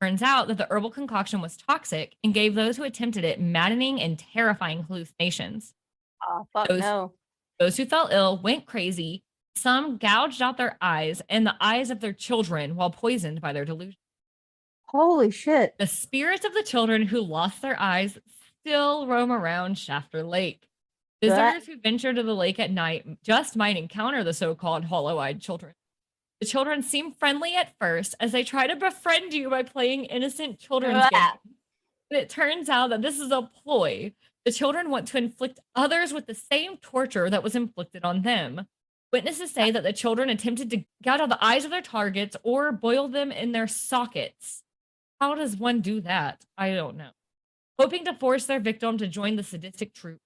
[SPEAKER 4] Turns out that the herbal concoction was toxic and gave those who attempted it maddening and terrifying hallucinations.
[SPEAKER 3] Oh, fuck no.
[SPEAKER 4] Those who fell ill went crazy. Some gouged out their eyes and the eyes of their children while poisoned by their delusion.
[SPEAKER 3] Holy shit.
[SPEAKER 4] The spirits of the children who lost their eyes still roam around Shafter Lake. Visitors who venture to the lake at night just might encounter the so-called hollow-eyed children. The children seem friendly at first as they try to befriend you by playing innocent children's games. But it turns out that this is a ploy. The children want to inflict others with the same torture that was inflicted on them. Witnesses say that the children attempted to gouge out the eyes of their targets or boil them in their sockets. How does one do that? I don't know. Hoping to force their victim to join the sadistic troupe.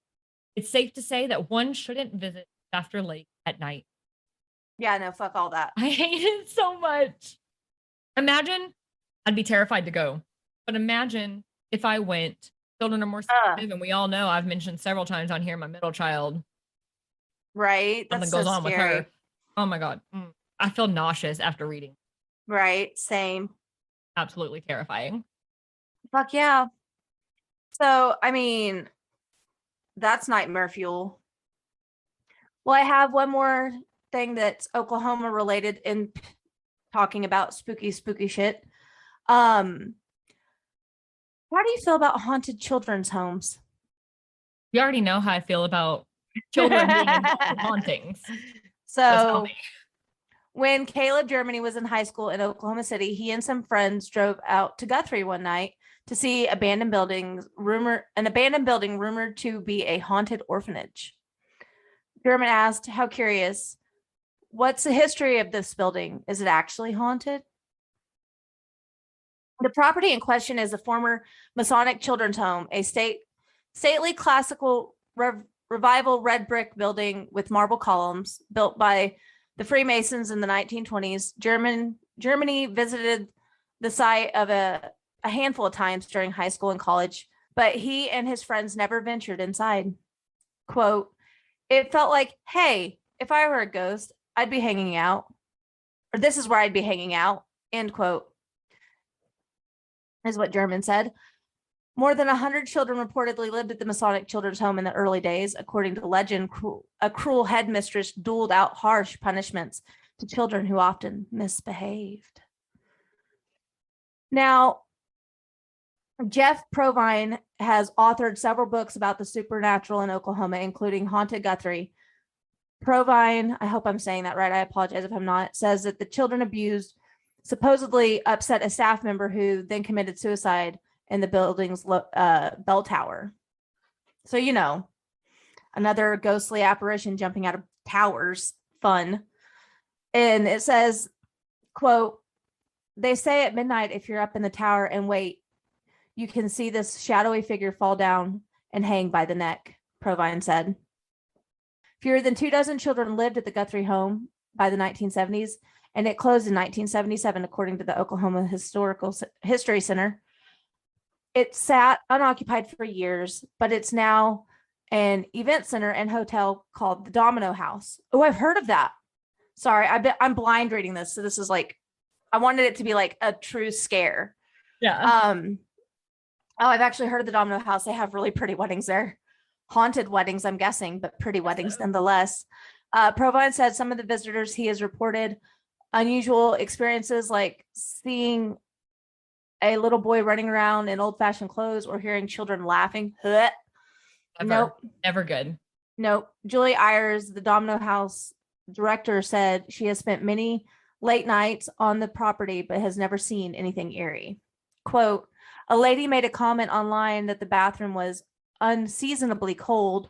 [SPEAKER 4] It's safe to say that one shouldn't visit Shafter Lake at night.
[SPEAKER 3] Yeah, no, fuck all that.
[SPEAKER 4] I hate it so much. Imagine, I'd be terrified to go, but imagine if I went. Children are more sensitive, and we all know I've mentioned several times on here my middle child.
[SPEAKER 3] Right.
[SPEAKER 4] Something goes on with her. Oh my God. I feel nauseous after reading.
[SPEAKER 3] Right. Same.
[SPEAKER 4] Absolutely terrifying.
[SPEAKER 3] Fuck yeah. So, I mean, that's nightmare fuel. Well, I have one more thing that's Oklahoma related in talking about spooky shit. How do you feel about haunted children's homes?
[SPEAKER 4] You already know how I feel about children being involved in hauntings.
[SPEAKER 3] So when Caleb Germany was in high school in Oklahoma City, he and some friends drove out to Guthrie one night to see an abandoned building rumored to be a haunted orphanage. German asked, how curious, what's the history of this building? Is it actually haunted? The property in question is a former Masonic children's home, a stately classical revival red brick building with marble columns built by the Freemasons in the 1920s. Germany visited the site of a handful of times during high school and college but he and his friends never ventured inside. Quote, it felt like, hey, if I were a ghost, I'd be hanging out, or this is where I'd be hanging out, end quote, is what German said. More than 100 children reportedly lived at the Masonic Children's Home in the early days. According to legend, a cruel headmistress doled out harsh punishments to children who often misbehaved. Now, Jeff Provine has authored several books about the supernatural in Oklahoma, including Haunted Guthrie. Provine, I hope I'm saying that right, I apologize if I'm not, says that the children abused supposedly upset a staff member who then committed suicide in the building's bell tower. So, you know, another ghostly apparition jumping out of towers, fun. And it says, quote, they say at midnight, if you're up in the tower and wait, you can see this shadowy figure fall down and hang by the neck, Provine said. Fewer than 24 children lived at the Guthrie home by the 1970s, and it closed in 1977, according to the Oklahoma History Center. It sat unoccupied for years, but it's now an event center and hotel called the Domino House. Oh, I've heard of that. Sorry, I'm blind reading this, so this is like, I wanted it to be like a true scare.
[SPEAKER 4] Yeah.
[SPEAKER 3] Oh, I've actually heard of the Domino House. They have really pretty weddings there. Haunted weddings, I'm guessing, but pretty weddings nonetheless. Provine said some of the visitors he has reported unusual experiences like seeing a little boy running around in old-fashioned clothes or hearing children laughing. Nope.
[SPEAKER 4] Never good.
[SPEAKER 3] Nope. Julie Ayers, the Domino House director, said she has spent many late nights on the property but has never seen anything eerie. Quote, a lady made a comment online that the bathroom was unseasonably cold.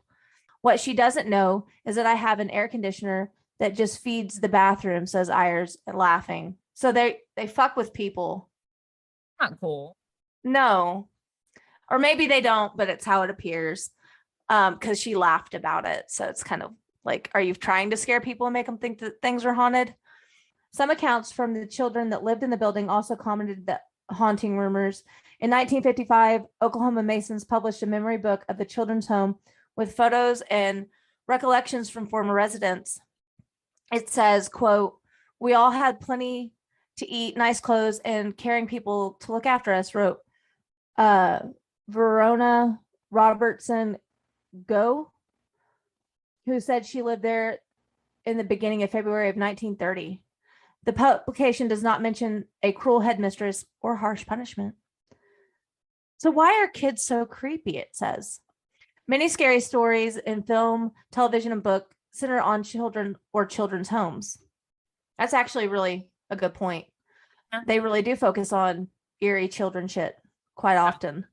[SPEAKER 3] What she doesn't know is that I have an air conditioner that just feeds the bathroom, says Ayers, laughing. So they fuck with people.
[SPEAKER 4] Not cool.
[SPEAKER 3] No. Or maybe they don't, but it's how it appears. Because she laughed about it. So it's kind of like, are you trying to scare people and make them think that things are haunted? Some accounts from the children that lived in the building also commented that haunting rumors. In 1955, Oklahoma Masons published a memory book of the children's home with photos and recollections from former residents. It says, quote, we all had plenty to eat, nice clothes, and caring people to look after us, wrote Verona Robertson Go, who said she lived there in the beginning of February of 1930. The publication does not mention a cruel headmistress or harsh punishment. So why are kids so creepy, it says? Many scary stories in film, television, and book center on children or children's homes. That's actually really a good point. They really do focus on eerie children shit quite often.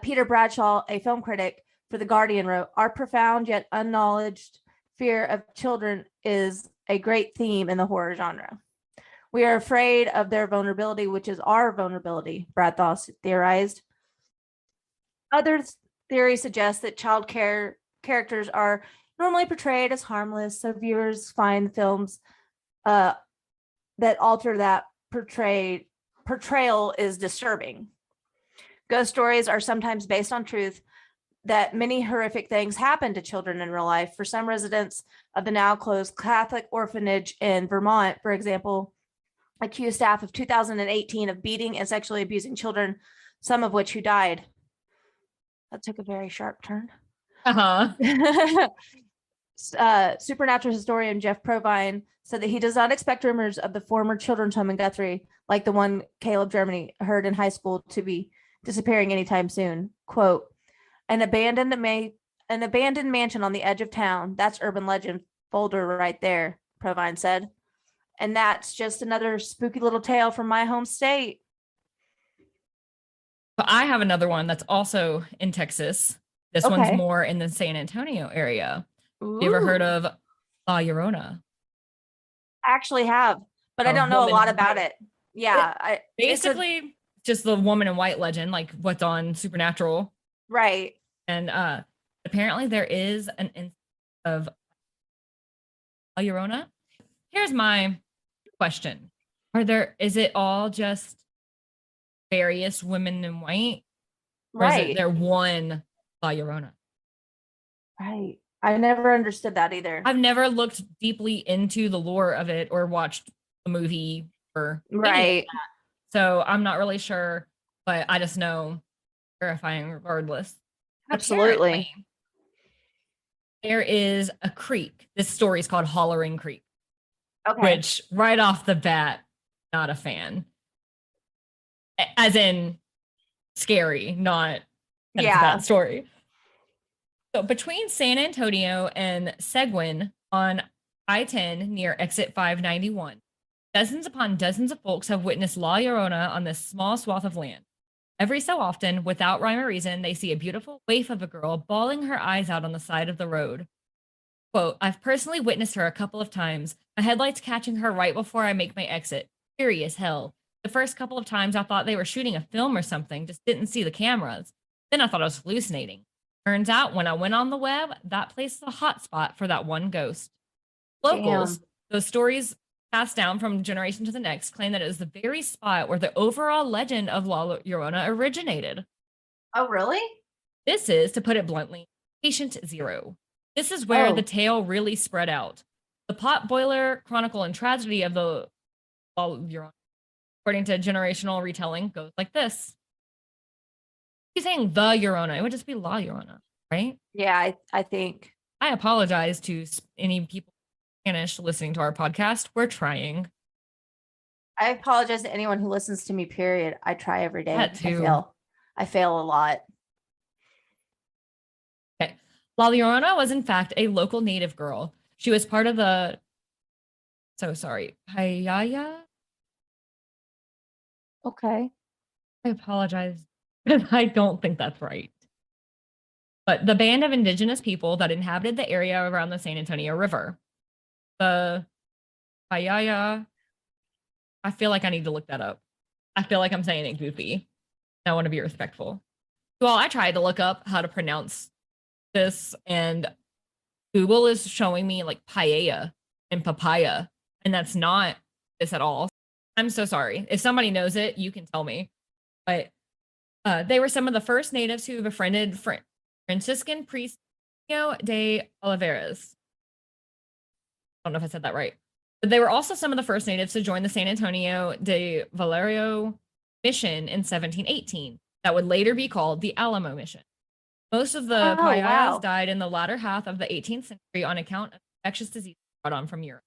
[SPEAKER 3] Peter Bradshaw, a film critic for The Guardian, wrote, our profound yet unacknowledged fear of children is a great theme in the horror genre. We are afraid of their vulnerability, which is our vulnerability, Bradthaw theorized. Other theories suggest that child characters are normally portrayed as harmless, so viewers find films that alter that portrayal is disturbing. Ghost stories are sometimes based on truth that many horrific things happen to children in real life. For some residents of the now closed Catholic orphanage in Vermont, for example, accused staff of 2018 of beating and sexually abusing children, some of which who died. That took a very sharp turn. Supernatural historian Jeff Provine said that he does not expect rumors of the former children's home in Guthrie, like the one Caleb Germany heard in high school, to be disappearing anytime soon. Quote, an abandoned mansion on the edge of town, that's urban legend folder right there, Provine said. And that's just another spooky little tale from my home state.
[SPEAKER 4] But I have another one that's also in Texas. This one's more in the San Antonio area.
[SPEAKER 3] Ooh.
[SPEAKER 4] You ever heard of La Llorona?
[SPEAKER 3] I actually have, but I don't know a lot about it. Yeah.
[SPEAKER 4] Basically, just the woman in white legend, like what's on Supernatural.
[SPEAKER 3] Right.
[SPEAKER 4] And apparently there is an instance of La Llorona. Here's my question. Is it all just various women in white? Or is it
[SPEAKER 3] Right.
[SPEAKER 4] there one La Llorona?
[SPEAKER 3] Right. I never understood that either.
[SPEAKER 4] I've never looked deeply into the lore of it or watched the movie or any of
[SPEAKER 3] Right.
[SPEAKER 4] that. So I'm not really sure, but I just know terrifying regardless.
[SPEAKER 3] Absolutely.
[SPEAKER 4] Apparently, there is a creek. This story is called Hollering Creek,
[SPEAKER 3] Okay.
[SPEAKER 4] which right off the bat, not a fan. As in scary, not that it's a
[SPEAKER 3] Yeah.
[SPEAKER 4] bad story. So between San Antonio and Seguin on I-10 near exit 591, dozens upon dozens of folks have witnessed La Llorona on this small swath of land. Every so often, without rhyme or reason, they see a beautiful waif of a girl bawling her eyes out on the side of the road. Quote, I've personally witnessed her a couple of times, my headlights catching her right before I make my exit. Eerie as hell. The first couple of times I thought they were shooting a film or something, just didn't see the cameras. Then I thought I was hallucinating. Turns out when I went on the web, that place is a hot spot for that one ghost. Locals,
[SPEAKER 3] Damn.
[SPEAKER 4] those stories passed down from generation to the next, claim that it is the very spot where the overall legend of La Llorona originated.
[SPEAKER 3] Oh, really?
[SPEAKER 4] This is, to put it bluntly, patient zero. This is where the tale really spread out. The potboiler chronicle and tragedy of the La Llorona, according to generational retelling, goes like this. He's saying the Llorona. It would just be La Llorona, right?
[SPEAKER 3] Yeah, I think.
[SPEAKER 4] I apologize to any people in Spanish listening to our podcast. We're trying.
[SPEAKER 3] I apologize to anyone who listens to me, period. I try every day.
[SPEAKER 4] That too.
[SPEAKER 3] I fail a lot.
[SPEAKER 4] Okay. La Llorona was in fact a local native girl. She was part of the Payaya.
[SPEAKER 3] Okay.
[SPEAKER 4] I apologize. I don't think that's right. But the band of indigenous people that inhabited the area around the San Antonio River. The Payaya. I feel like I need to look that up. I feel like I'm saying it goofy. I want to be respectful. Well, I tried to look up how to pronounce this, and Google is showing me like paella and papaya, and that's not this at all. I'm so sorry. If somebody knows it, you can tell me. But they were some of the first natives who befriended Franciscan priest de Oliveras. I don't know if I said that right. But they were also some of the first natives to join the San Antonio de Valerio mission in 1718 that would later be called the Alamo Mission. Most of the Payayas died in the latter half of the 18th century on account of infectious disease brought on from Europe.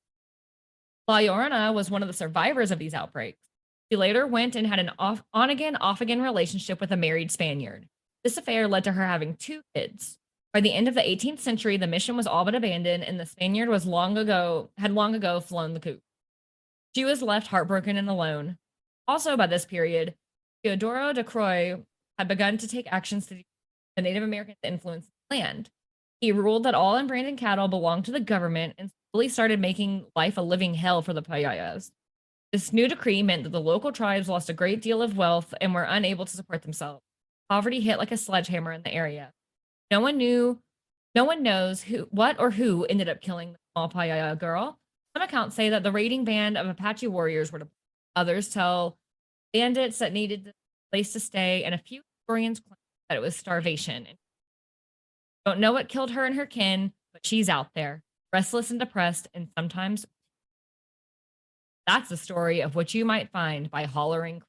[SPEAKER 4] La Llorona was one of the survivors of these outbreaks. She later went and had an on-again, off-again relationship with a married Spaniard. This affair led to her having 2 kids. By the end of the 18th century, the mission was all but abandoned, and the Spaniard had long ago flown the coop. She was left heartbroken and alone. Also, by this period, Teodoro de Croix had begun to take actions to the Native Americans' influence the land. He ruled that all unbranded cattle belonged to the government and slowly started making life a living hell for the Payayas. This new decree meant that the local tribes lost a great deal of wealth and were unable to support themselves. Poverty hit like a sledgehammer in the area. No one knows who ended up killing the small Payaya girl. Some accounts say that the raiding band of Apache warriors were to. Others tell bandits that needed a place to stay, and a few historians claim that it was starvation. Don't know what killed her and her kin, but she's out there, restless and depressed, and sometimes. That's the story of what you might find by hollering.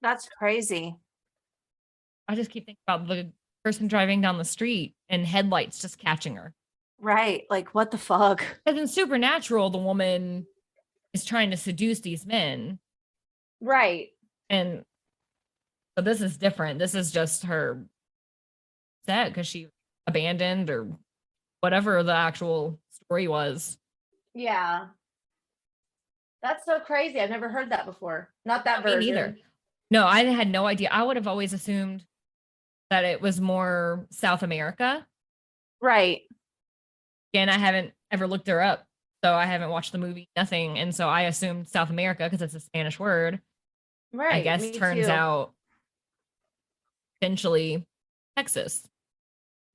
[SPEAKER 3] That's crazy.
[SPEAKER 4] I just keep thinking about the person driving down the street and headlights just catching her.
[SPEAKER 3] Right. Like, what the fuck?
[SPEAKER 4] Because in Supernatural, the woman is trying to seduce these men.
[SPEAKER 3] Right.
[SPEAKER 4] And so this is different. This is just her set because she abandoned or whatever the actual story was.
[SPEAKER 3] Yeah. That's so crazy. I've never heard that before. Not that version.
[SPEAKER 4] Me neither. No, I had no idea. I would have always assumed that it was more South America.
[SPEAKER 3] Right.
[SPEAKER 4] Again, I haven't ever looked her up, so I haven't watched the movie, nothing. And so I assumed South America because it's a Spanish word.
[SPEAKER 3] Right.
[SPEAKER 4] I guess turns out essentially Texas.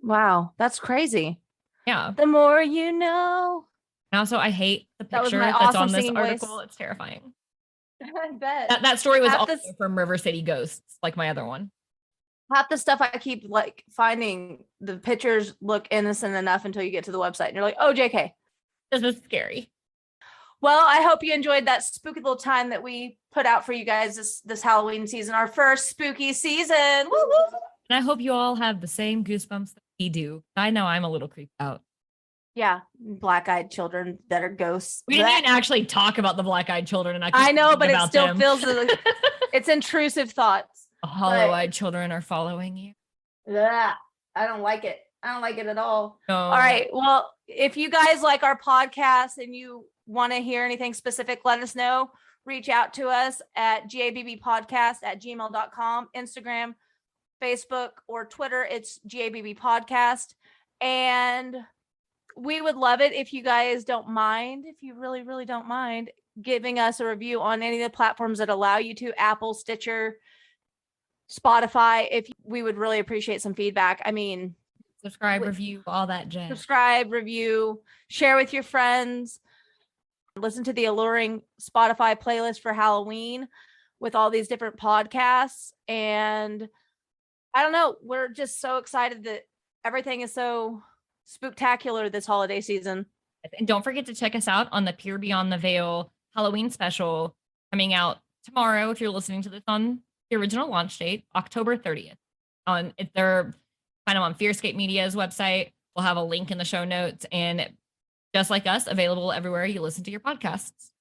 [SPEAKER 3] Wow. That's crazy.
[SPEAKER 4] Yeah.
[SPEAKER 3] The more you know.
[SPEAKER 4] And also, I hate the
[SPEAKER 3] That was
[SPEAKER 4] picture
[SPEAKER 3] my
[SPEAKER 4] that's
[SPEAKER 3] awesome
[SPEAKER 4] on this
[SPEAKER 3] singing
[SPEAKER 4] article.
[SPEAKER 3] voice.
[SPEAKER 4] It's terrifying.
[SPEAKER 3] I bet.
[SPEAKER 4] That story was
[SPEAKER 3] Half
[SPEAKER 4] also
[SPEAKER 3] this-
[SPEAKER 4] from River City Ghosts, like my other one.
[SPEAKER 3] half the stuff I keep like finding, the pictures look innocent enough until you get to the website and you're like, oh, JK.
[SPEAKER 4] This is scary.
[SPEAKER 3] Well, I hope you enjoyed that spooky little time that we put out for you guys this Halloween season, our first spooky season. Woo woo.
[SPEAKER 4] And I hope you all have the same goosebumps that we do. I know I'm a little creeped out.
[SPEAKER 3] Yeah, black-eyed children that are ghosts.
[SPEAKER 4] We didn't even actually talk about the black-eyed children. And
[SPEAKER 3] I know, but it still
[SPEAKER 4] them.
[SPEAKER 3] feels like it's intrusive thoughts.
[SPEAKER 4] The hollow-eyed children are following you.
[SPEAKER 3] Yeah, I don't like it. I don't like it at all.
[SPEAKER 4] No.
[SPEAKER 3] All right. Well, if you guys like our podcast and you want to hear anything specific, let us know. Reach out to us at gabbpodcast@gmail.com, Instagram, Facebook, or Twitter. It's GABB Podcast. And we would love it if you guys don't mind, if you really, really don't mind, giving us a review on any of the platforms that allow you to, Apple, Stitcher, Spotify. We would really appreciate some feedback. I mean,
[SPEAKER 4] subscribe, review, all that jazz.
[SPEAKER 3] Subscribe, review, share with your friends. Listen to the alluring Spotify playlist for Halloween with all these different podcasts. And I don't know, we're just so excited that everything is so spooktacular this holiday season.
[SPEAKER 4] And don't forget to check us out on the Peer Beyond the Veil Halloween special coming out tomorrow. If you're listening to this on the original launch date, October 30th. They're kind of on FearScape Media's website. We'll have a link in the show notes, and just like us, available everywhere you listen to your podcasts.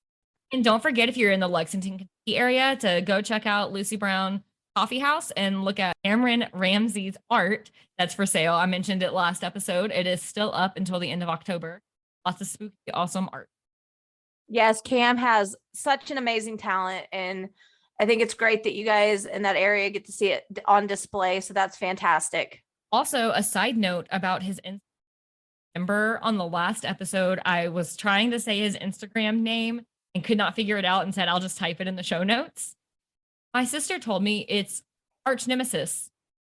[SPEAKER 4] And don't forget, if you're in the Lexington, Kentucky area, to go check out Lucy Brown Coffee House and look at Cameron Ramsey's art that's for sale. I mentioned it last episode. It is still up until the end of October. Lots of spooky, awesome art.
[SPEAKER 3] Yes, Cam has such an amazing talent, and I think it's great that you guys in that area get to see it on display. So that's fantastic.
[SPEAKER 4] Also, a side note about his Instagram. Remember on the last episode, I was trying to say his Instagram name and could not figure it out and said, I'll just type it in the show notes. My sister told me it's arch nemesis.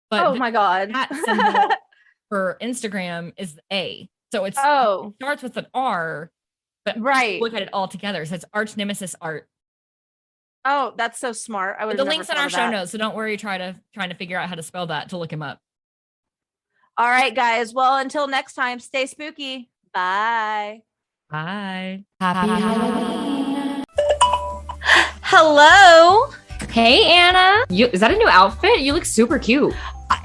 [SPEAKER 4] But
[SPEAKER 3] oh my God.
[SPEAKER 4] That symbol for Instagram is the A. So it starts with an R, but
[SPEAKER 3] right.
[SPEAKER 4] Look at it all together. So it's arch nemesis art.
[SPEAKER 3] Oh, that's so smart. I would.
[SPEAKER 4] The link's in our show notes, so don't worry trying to figure out how to spell that to look him up.
[SPEAKER 3] All right, guys. Well, until next time, stay spooky. Bye.
[SPEAKER 4] Bye.
[SPEAKER 7] Happy Halloween.
[SPEAKER 3] Hello.
[SPEAKER 7] Hey, Anna. Is that a new outfit? You look super cute.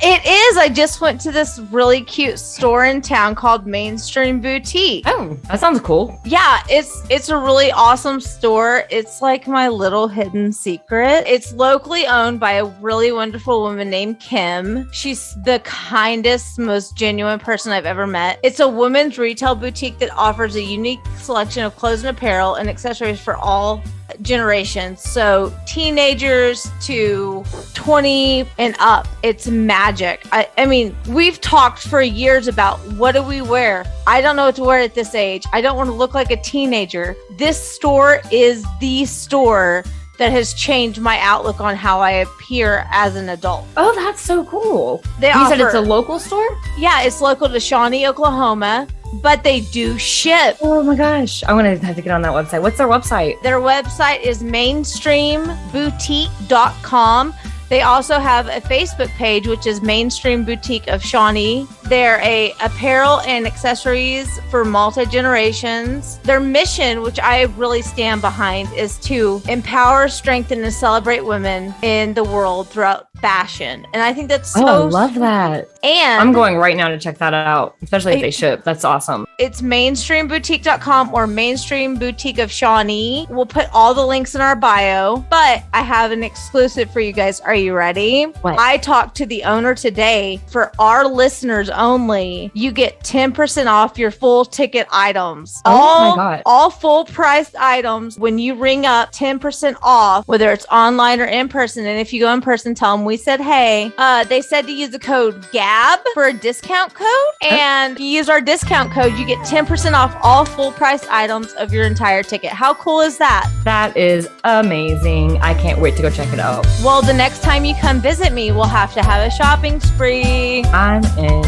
[SPEAKER 3] It is. I just went to this really cute store in town called Mainstream Boutique.
[SPEAKER 7] Oh, that sounds cool.
[SPEAKER 3] Yeah, it's a really awesome store. It's like my little hidden secret. It's locally owned by a really wonderful woman named Kim. She's the kindest, most genuine person I've ever met. It's a women's retail boutique that offers a unique selection of clothes and apparel and accessories for all generations. So teenagers to 20 and up. It's magic. I mean, we've talked for years about what do we wear? I don't know what to wear at this age. I don't want to look like a teenager. This store is the store that has changed my outlook on how I appear as an adult.
[SPEAKER 7] Oh, that's so cool.
[SPEAKER 3] You
[SPEAKER 7] said it's a local store?
[SPEAKER 3] Yeah, it's local to Shawnee, Oklahoma, but they do ship.
[SPEAKER 7] Oh my gosh. I'm going to have to get on that website. What's their website?
[SPEAKER 3] Their website is mainstreamboutique.com. They also have a Facebook page, which is Mainstream Boutique of Shawnee. They're a apparel and accessories for multi-generations. Their mission, which I really stand behind, is to empower, strengthen, and celebrate women in the world throughout fashion. And I think that's so...
[SPEAKER 7] Oh, I love that.
[SPEAKER 3] And
[SPEAKER 7] I'm going right now to check that out, especially if they ship. That's awesome.
[SPEAKER 3] It's mainstreamboutique.com or Mainstream Boutique of Shawnee. We'll put all the links in our bio, but I have an exclusive for you guys. Are you ready?
[SPEAKER 7] What?
[SPEAKER 3] I talked to the owner today. For our listeners only, you get 10% off your full ticket items.
[SPEAKER 7] Oh my God.
[SPEAKER 3] All full priced items when you ring up, 10% off, whether it's online or in person. And if you go in person, tell them we said, hey, they said to use the code GABB for a discount code. And if you use our discount code, you get 10% off all full price items of your entire ticket. How cool is that?
[SPEAKER 7] That is amazing. I can't wait to go check it out.
[SPEAKER 3] Well, the next time you come visit me, we'll have to have a shopping spree.
[SPEAKER 7] I'm in.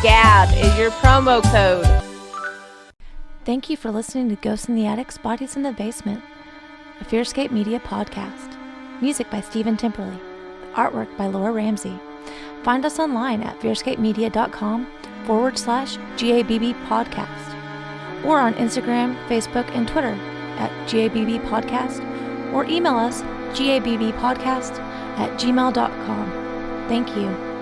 [SPEAKER 3] GABB is your promo code.
[SPEAKER 8] Thank you for listening to Ghosts in the Attics, Bodies in the Basement, a FearScape Media podcast. Music by Stephen Timperley. Artwork by Laura Ramsey. find us online at fearscapemedia.com/GABB podcast, or on Instagram, Facebook, and Twitter at GABB podcast, or email us gabbpodcast@gmail.com. Thank you.